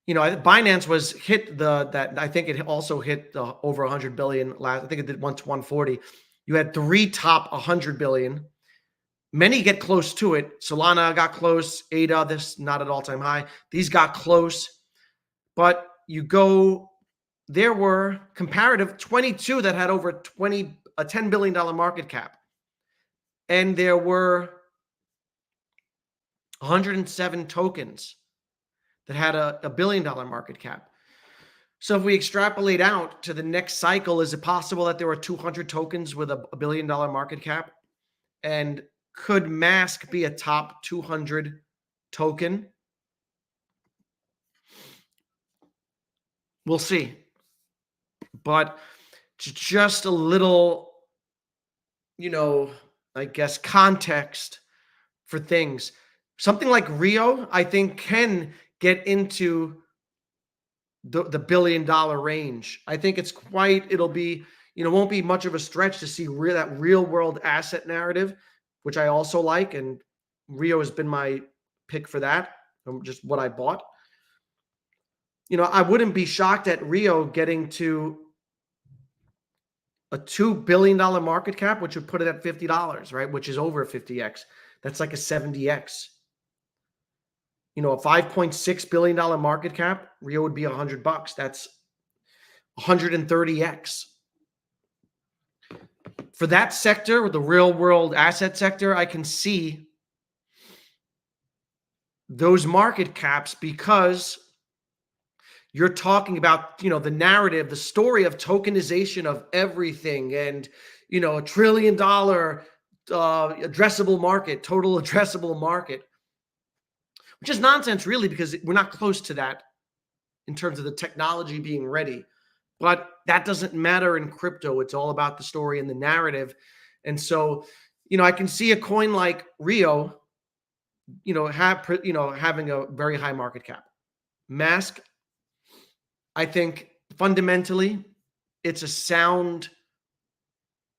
A: Binance was hit that I think it also hit over 100 billion last. I think it did once 140. You had 3 top 100 billion. Many get close to it. Solana got close. ADA, this not at all-time high. These got close. But there were comparative 22 that had over a $10 billion market cap. And there were 107 tokens that had a $1 billion market cap. So if we extrapolate out to the next cycle, is it possible that there were 200 tokens with a $1 billion market cap? And could Mask be a top 200 token? We'll see. But just a little, I guess, context for things. Something like Rio, I think, can get into the $1 billion range. I think it'll be, won't be much of a stretch to see that real world asset narrative, which I also like. And Rio has been my pick for that, just what I bought. I wouldn't be shocked at Rio getting to a $2 billion market cap, which would put it at $50, right? Which is over 50x. That's like a 70x. A $5.6 billion market cap, Rio would be $100. That's 130x. For that sector, with the real world asset sector, I can see those market caps because you're talking about, the narrative, the story of tokenization of everything and, $1 trillion addressable market, total addressable market. Which is nonsense, really, because we're not close to that in terms of the technology being ready. But that doesn't matter in crypto. It's all about the story and the narrative. And so, I can see a coin like Rio, having a very high market cap. Mask, I think fundamentally, it's a sound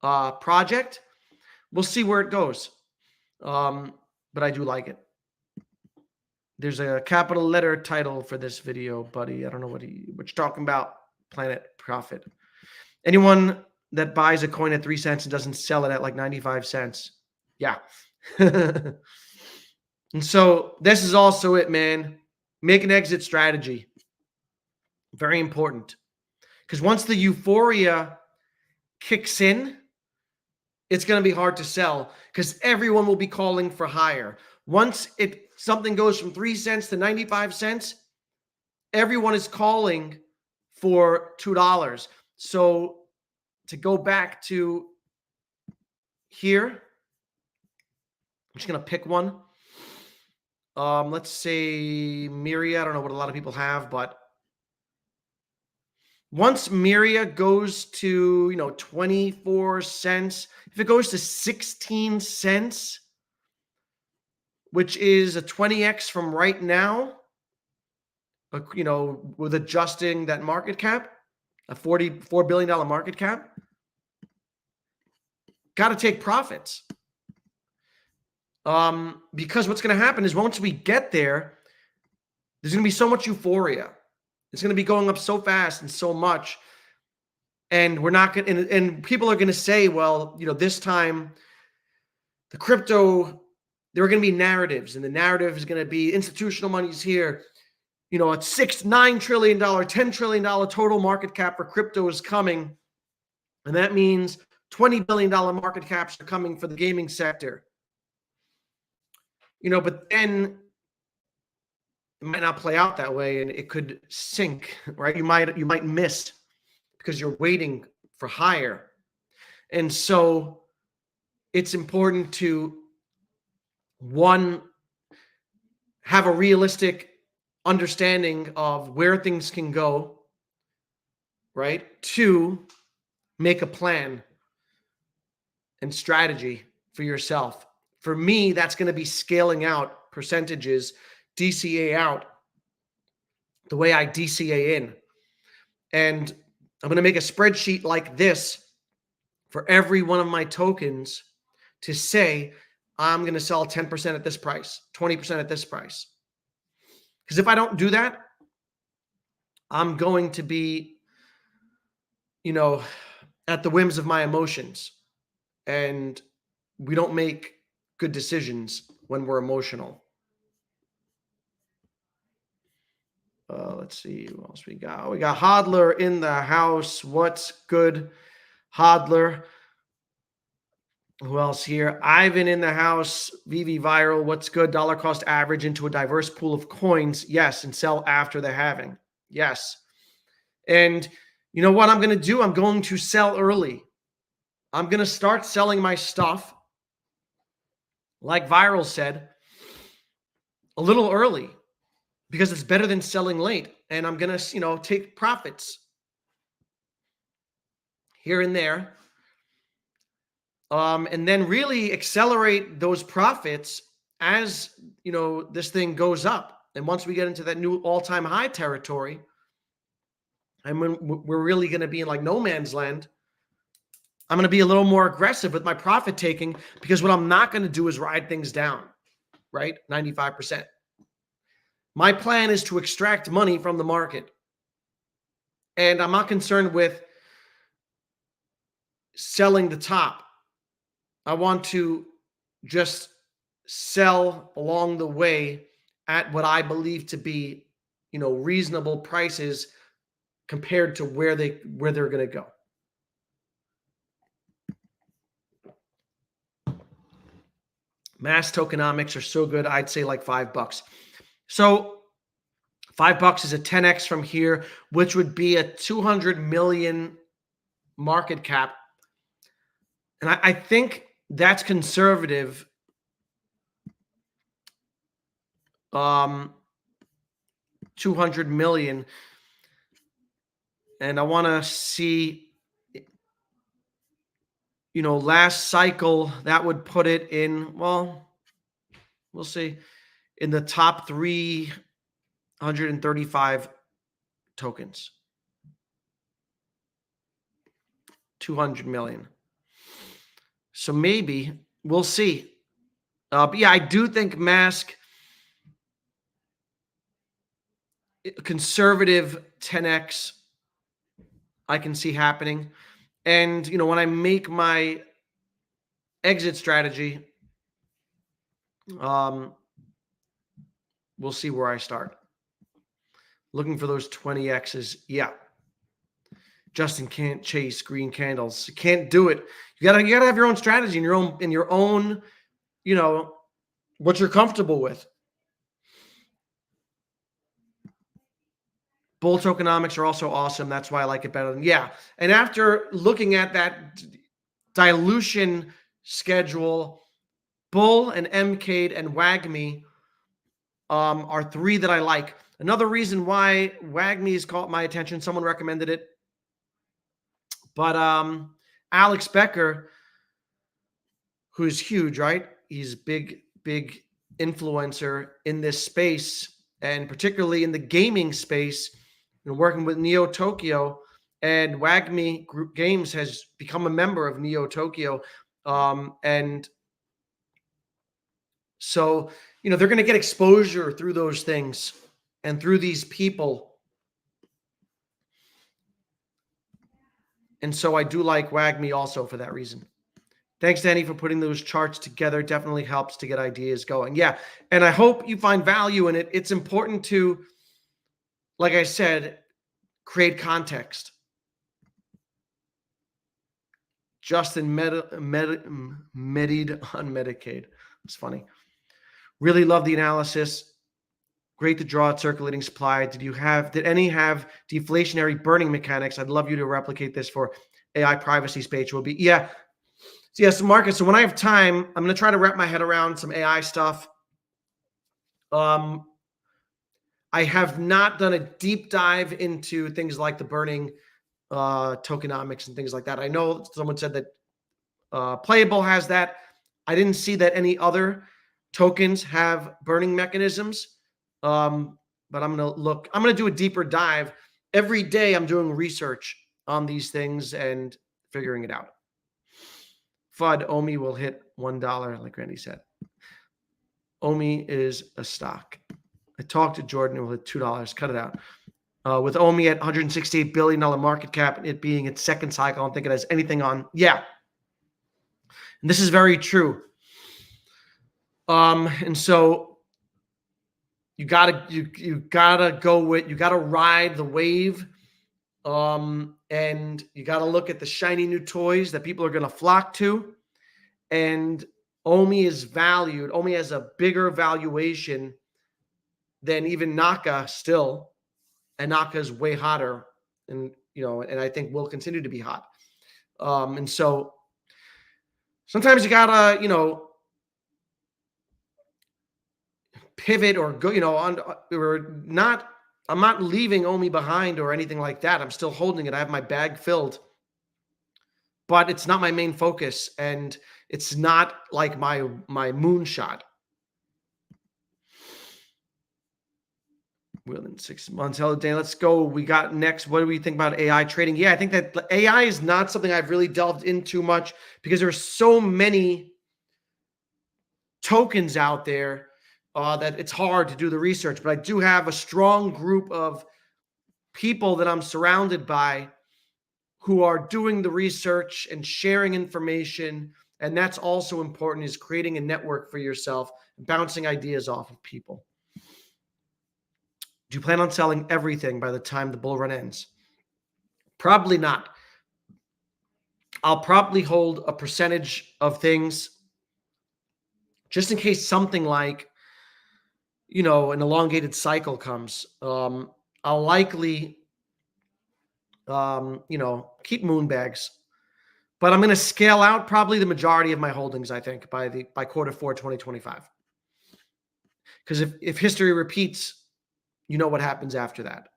A: project. We'll see where it goes. But I do like it. There's a capital letter title for this video, buddy. I don't know what you're talking about. Planet Profit. Anyone that buys a coin at 3 cents and doesn't sell it at like 95 cents. Yeah. And so this is also it, man. Make an exit strategy. Very important. Because once the euphoria kicks in, it's going to be hard to sell because everyone will be calling for higher. Once something goes from 3 cents to 95 cents, everyone is calling for $2. So to go back to here, I'm just going to pick one. Let's say Myria. I don't know what a lot of people have, but once Myria goes to, 24 cents, if it goes to 16 cents, which is a 20x from right now, with adjusting that market cap, a $44 billion market cap, got to take profits. Because what's going to happen is once we get there, there's going to be so much euphoria. It's going to be going up so fast and so much. And we're not going to, and people are going to say, well, this time the crypto, there are going to be narratives, and the narrative is going to be institutional money's here. A $9 trillion, $10 trillion total market cap for crypto is coming. And that means $20 billion market caps are coming for the gaming sector. But then it might not play out that way, and it could sink, right? You might miss because you're waiting for higher. And so it's important to, one, have a realistic understanding of where things can go, right? Two, make a plan and strategy for yourself. For me, that's going to be scaling out percentages, DCA out the way I DCA in. And I'm going to make a spreadsheet like this for every one of my tokens to say, I'm going to sell 10% at this price, 20% at this price. Because if I don't do that, I'm going to be, at the whims of my emotions. And we don't make good decisions when we're emotional. Let's see what else we got. We got Hodler in the house. What's good, Hodler? Who else here? Ivan in the house. VV Viral. What's good? Dollar cost average into a diverse pool of coins. Yes. And sell after the halving. Yes. And you know what I'm going to do? I'm going to sell early. I'm going to start selling my stuff, like Viral said, a little early, because it's better than selling late. And I'm going to, take profits here and there. And then really accelerate those profits as, this thing goes up. And once we get into that new all-time high territory, and when we're really going to be in like no man's land, I'm going to be a little more aggressive with my profit taking, because what I'm not going to do is ride things down, right? 95%. My plan is to extract money from the market. And I'm not concerned with selling the top. I want to just sell along the way at what I believe to be, reasonable prices compared to where they're going to go. Mass tokenomics are so good. I'd say like $5. So $5 is a 10x from here, which would be a 200 million market cap. And I think that's conservative. 200 million. And I want to see, last cycle, that would put it in, well, we'll see, in the top 335 tokens. 200 million. So maybe we'll see. But yeah, I do think Mask, conservative 10x, I can see happening. And, when I make my exit strategy, we'll see where I start. Looking for those 20x's. Yeah. Justin can't chase green candles. You can't do it. You gotta have your own strategy in your own, what you're comfortable with. Bull tokenomics are also awesome. That's why I like it better than, yeah. And after looking at that dilution schedule, Bull and Mcade and Wagmi are three that I like. Another reason why Wagmi has caught my attention, someone recommended it, but Alex Becker, who's huge, right? He's big influencer in this space, and particularly in the gaming space, working with Neo Tokyo, and Wagmi Group Games has become a member of Neo Tokyo. And so, they're going to get exposure through those things and through these people. And so I do like Wagmi also for that reason. Thanks, Danny, for putting those charts together. Definitely helps to get ideas going. Yeah, and I hope you find value in it. It's important to, like I said, create context. Justin medied on Mcade. It's funny. Really love the analysis. Great to draw at circulating supply. Did any have deflationary burning mechanics? I'd love you to replicate this for AI privacy space. Will be, yeah. So yes, Marcus. So when I have time, I'm going to try to wrap my head around some AI stuff. I have not done a deep dive into things like the burning tokenomics and things like that. I know someone said that Playable has that. I didn't see that any other tokens have burning mechanisms. But I'm going to look. I'm going to do a deeper dive. Every day I'm doing research on these things and figuring it out. FUD, Omi will hit $1, like Randy said. OMI is a stock. I talked to Jordan with $2. Cut it out. With OMI at $168 billion market cap, it being its second cycle, I don't think it has anything on. Yeah. And this is very true. And so you gotta ride the wave. And you gotta look at the shiny new toys that people are gonna flock to. And OMI has a bigger valuation than even Naka still. And Naka is way hotter, and I think will continue to be hot. And so sometimes you gotta, pivot or go, or not. I'm not leaving OMI behind or anything like that. I'm still holding it. I have my bag filled, but it's not my main focus, and it's not like my moonshot. Within 6 months. Hello, Dan. Let's go. We got next. What do we think about AI trading? Yeah, I think that AI is not something I've really delved into much because there are so many tokens out there that it's hard to do the research. But I do have a strong group of people that I'm surrounded by who are doing the research and sharing information. And that's also important, is creating a network for yourself and bouncing ideas off of people. Do you plan on selling everything by the time the bull run ends? Probably not. I'll probably hold a percentage of things just in case something like, an elongated cycle comes. I'll likely, keep moon bags, but I'm going to scale out probably the majority of my holdings, I think, by quarter 4, 2025. Because if history repeats, you know what happens after that.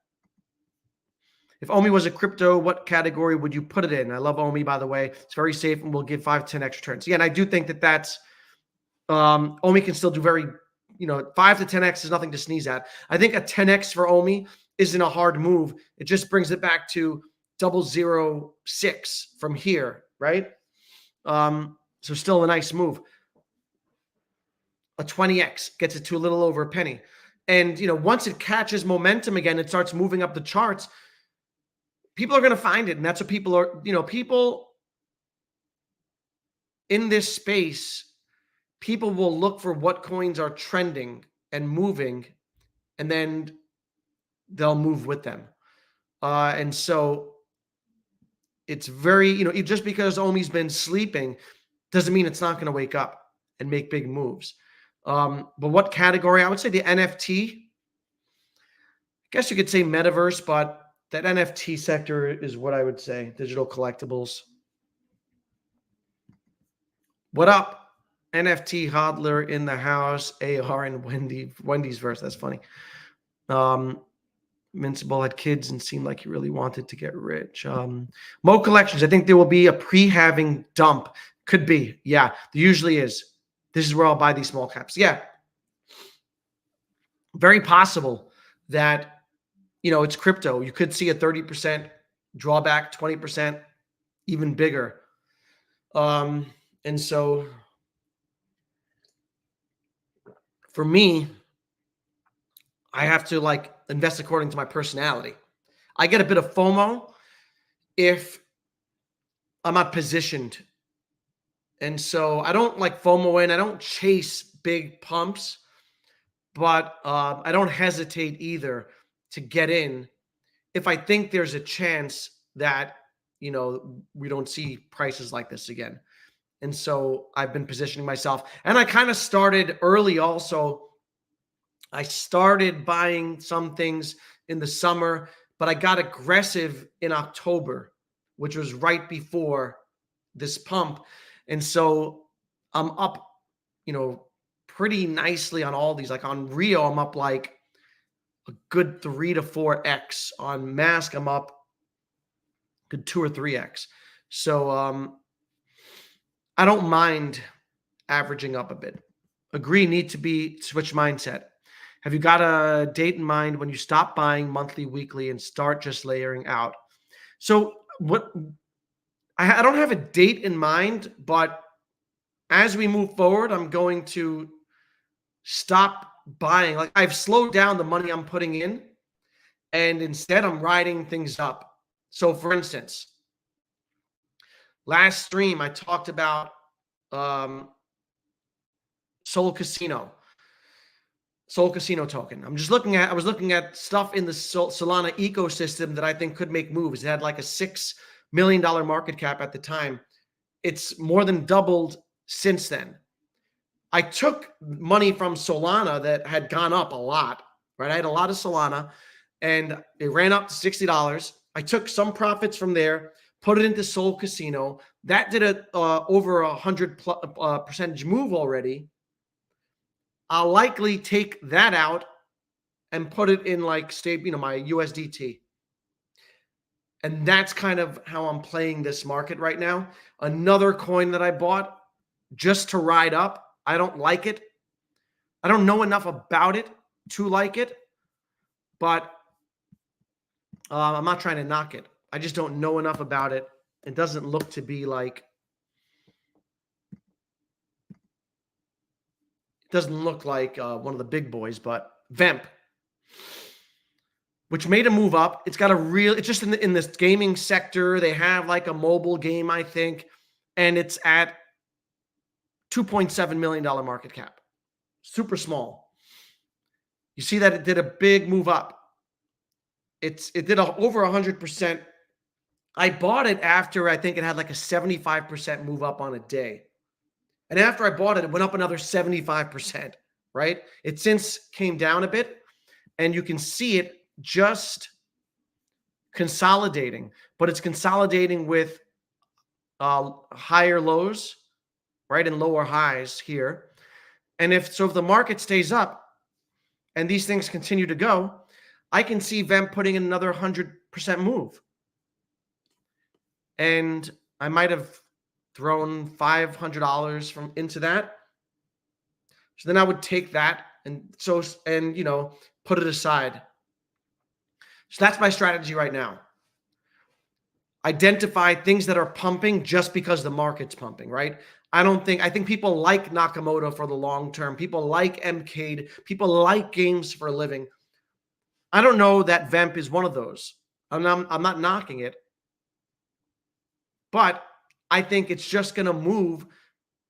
A: If OMI was a crypto, what category would you put it in? I love OMI, by the way. It's very safe and will give 5-10 extra turns. Yeah, and I do think that's OMI can still do 5 to 10x is nothing to sneeze at. I think a 10x for OMI isn't a hard move. It just brings it back to 0.006 from here, right? So still a nice move. A 20x gets it to a little over a penny. And, once it catches momentum again, it starts moving up the charts, people are going to find it. And that's what people are, people in this space, people will look for what coins are trending and moving, and then they'll move with them. And so it's very, just because OMI's been sleeping doesn't mean it's not going to wake up and make big moves. But what category? I would say the NFT. I guess you could say metaverse, but that NFT sector is what I would say. Digital collectibles. What up? NFT hodler in the house. AR and Wendy's verse. That's funny. Mincible had kids and seemed like he really wanted to get rich. Mo Collections. I think there will be a pre-halving dump. Could be. Yeah, there usually is. This is where I'll buy these small caps. Yeah. Very possible that, it's crypto. You could see a 30% drawback, 20%, even bigger. And so for me, I have to invest according to my personality. I get a bit of FOMO if I'm not positioned. And so I don't like FOMO in. I don't chase big pumps, but I don't hesitate either to get in if I think there's a chance that, we don't see prices like this again. And so I've been positioning myself. And I kind of started early also. I started buying some things in the summer, but I got aggressive in October, which was right before this pump. And so I'm up, pretty nicely on all these. Like on Rio, I'm up like a good 3 to 4x. On Mask, I'm up a good 2 or 3x. So I don't mind averaging up a bit. Agree, need to be switch mindset. Have you got a date in mind when you stop buying monthly, weekly, and start just layering out? So I don't have a date in mind, but as we move forward, I'm going to stop buying. Like, I've slowed down the money I'm putting in, and instead I'm riding things up. So for instance, last stream I talked about Soul Casino token. I was looking at stuff in the Solana ecosystem that I think could make moves. It had like a $6 million market cap at the time. It's more than doubled since then. I took money from Solana that had gone up a lot, right? I had a lot of Solana and it ran up to $60. I took some profits from there, put it into Soul Casino. That did a over 100% move already. I'll likely take that out and put it in like my USDT. And that's kind of how I'm playing this market right now. Another coin that I bought just to ride up. I don't like it. I don't know enough about it to like it, but I'm not trying to knock it. I just don't know enough about it. It doesn't look to be like, one of the big boys, but Vemp, which made a move up. It's just in this gaming sector. They have like a mobile game, I think, and it's at $2.7 million market cap. Super small. You see that it did a big move up. It did over 100%. I bought it after I think it had like a 75% move up on a day. And after I bought it, it went up another 75%, right? It since came down a bit, and you can see it just consolidating, but it's consolidating with higher lows, right, and lower highs here. And if the market stays up and these things continue to go, I can see Vemp putting in another 100% move. And I might have thrown $500 into that. So then I would take that and put it aside. So that's my strategy right now. Identify things that are pumping just because the market's pumping, right? I think people like Nakamoto for the long term. People like Mcade. People like games for a living. I don't know that Vemp is one of those. I'm not knocking it. But I think it's just going to move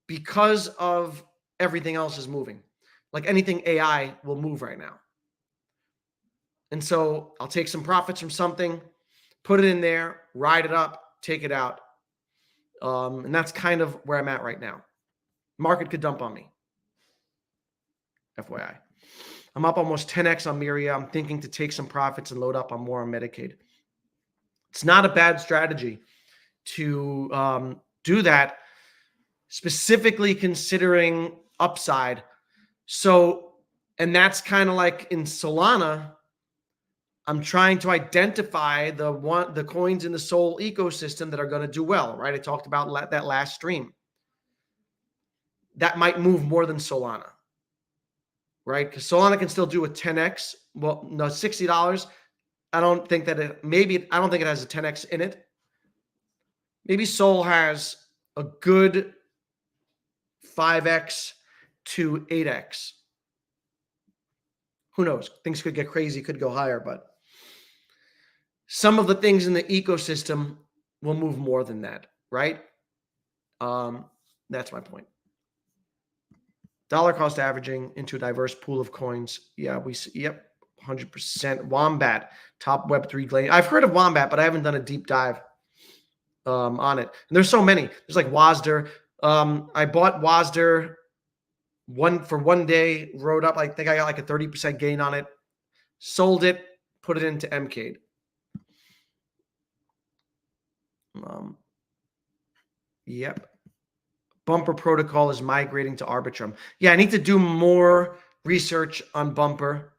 A: because of everything else is moving. Like anything AI will move right now. And so I'll take some profits from something, put it in there, ride it up, take it out. And that's kind of where I'm at right now. Market could dump on me. FYI. I'm up almost 10x on Miria. I'm thinking to take some profits and load up on more on Mcade. It's not a bad strategy to do that, specifically considering upside. So, and that's kind of like in Solana, I'm trying to identify the coins in the Sol ecosystem that are going to do well, right? I talked about that last stream. That might move more than Solana, right? Because Solana can still do a 10x. Well, no, $60. I don't think it has a 10x in it. Maybe Sol has a good 5x to 8x. Who knows? Things could get crazy, could go higher, but some of the things in the ecosystem will move more than that, right? That's my point. Dollar cost averaging into a diverse pool of coins. Yeah, 100%. Wombat, top Web3 glaze. I've heard of Wombat, but I haven't done a deep dive on it. And there's so many. There's like WASDR. I bought WASDR for 1 day, rode up. I think I got like a 30% gain on it. Sold it, put it into Mcade. Yep. Bumper protocol is migrating to Arbitrum. Yeah, I need to do more research on Bumper.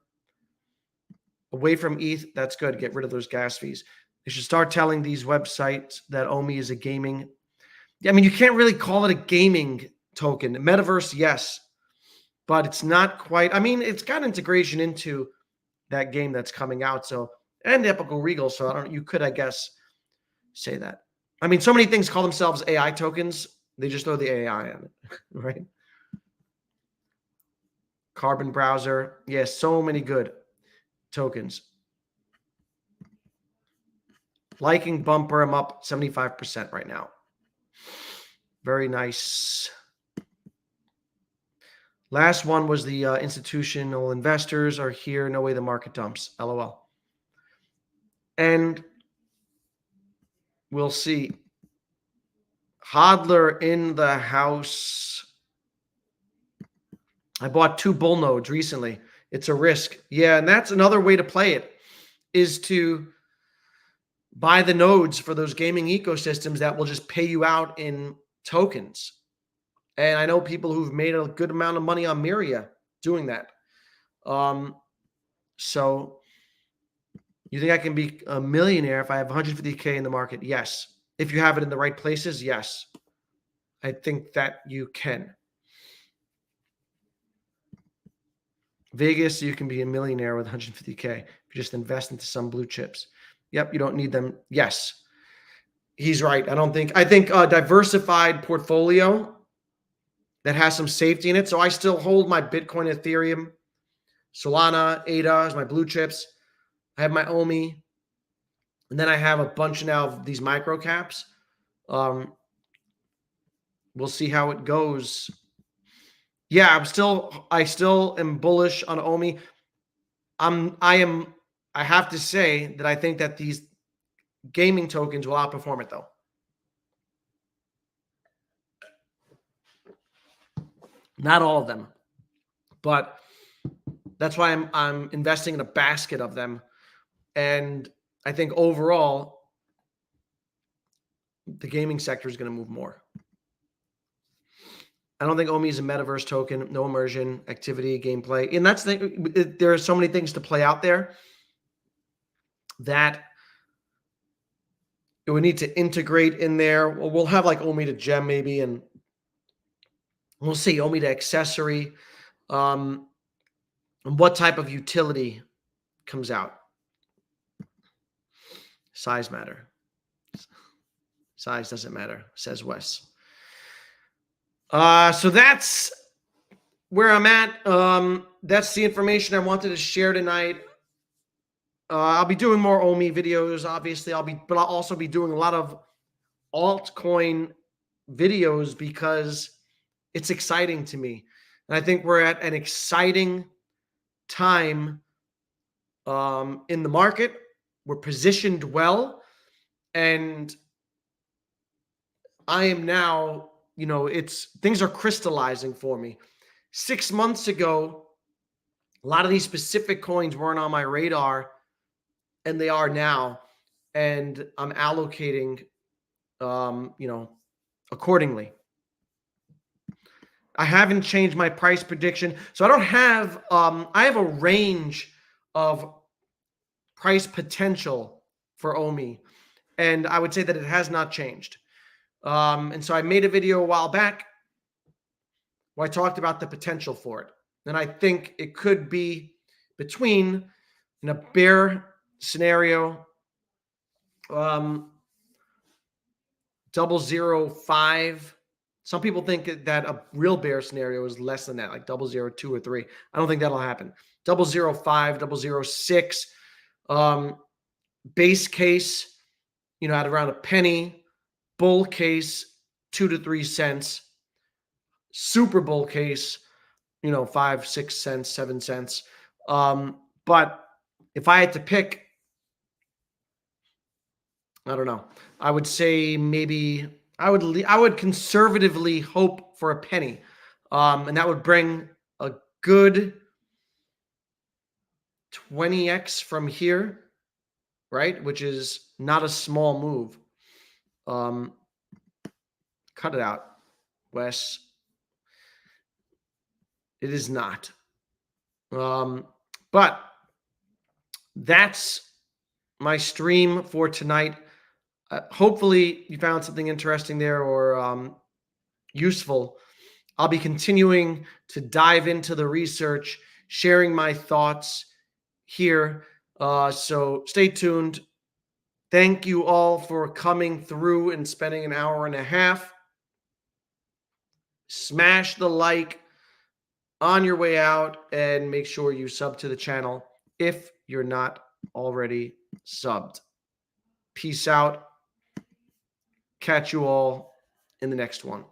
A: Away from ETH, that's good. Get rid of those gas fees. They should start telling these websites that Omi is a gaming. I mean, you can't really call it a gaming token. Metaverse, yes, but it's not quite. I mean, it's got integration into that game that's coming out. So, and Epical Regal. So you could, I guess, say that. I mean, so many things call themselves AI tokens. They just throw the AI on it, right? Carbon browser. Yeah, so many good tokens. Liking bumper, I'm up 75% right now. Very nice. Last one was the institutional investors are here. No way the market dumps. LOL. And we'll see. Hodler in the house. I bought 2 bull nodes recently. It's a risk. Yeah, and that's another way to play it, is to buy the nodes for those gaming ecosystems that will just pay you out in tokens. And I know people who've made a good amount of money on Myria doing that. So you think I can be a millionaire if I have 150K in the market? Yes. If you have it in the right places, yes. I think that you can. Vegas, you can be a millionaire with 150K if you just invest into some blue chips. Yep, you don't need them. Yes, he's right. I think a diversified portfolio that has some safety in it. So I still hold my Bitcoin, Ethereum, Solana, ADA as my blue chips. I have my OMI. And then I have a bunch now of these micro caps. We'll see how it goes. Yeah, I still am bullish on OMI. I have to say that I think that these gaming tokens will outperform it though. Not all of them, but that's why I'm investing in a basket of them. And I think overall, the gaming sector is going to move more. I don't think OMI is a metaverse token, no immersion, activity, gameplay. And that's there are so many things to play out there that it would need to integrate in there. We'll have like OMI to gem maybe, and we'll see OMI to accessory. And what type of utility comes out. Size matter. Size doesn't matter, says Wes. So that's where I'm at. That's the information I wanted to share tonight. I'll be doing more OMI videos, obviously. But I'll also be doing a lot of altcoin videos because it's exciting to me. And I think we're at an exciting time in the market. We're positioned well. And I am now, things are crystallizing for me. 6 months ago, a lot of these specific coins weren't on my radar, and they are now. And I'm allocating, accordingly. I haven't changed my price prediction. So I don't have, I have a range of price potential for OMI. And I would say that it has not changed. And so I made a video a while back where I talked about the potential for it. And I think it could be between, in a bear scenario, 0.005. Some people think that a real bear scenario is less than that, like 0.002 or 3. I don't think that'll happen. 0.005, 0.006. Base case, at around a penny. Bull case, 2 to 3 cents. Super bull case, 5, 6 cents, 7 cents. But if I had to pick, I don't know. I would say maybe I would conservatively hope for a penny. And that would bring a good 20x from here, right? Which is not a small move. Cut it out, Wes. It is not. But that's my stream for tonight. Hopefully you found something interesting there or useful. I'll be continuing to dive into the research, sharing my thoughts here. So stay tuned. Thank you all for coming through and spending an hour and a half. Smash the like on your way out, and make sure you sub to the channel if you're not already subbed. Peace out. Catch you all in the next one.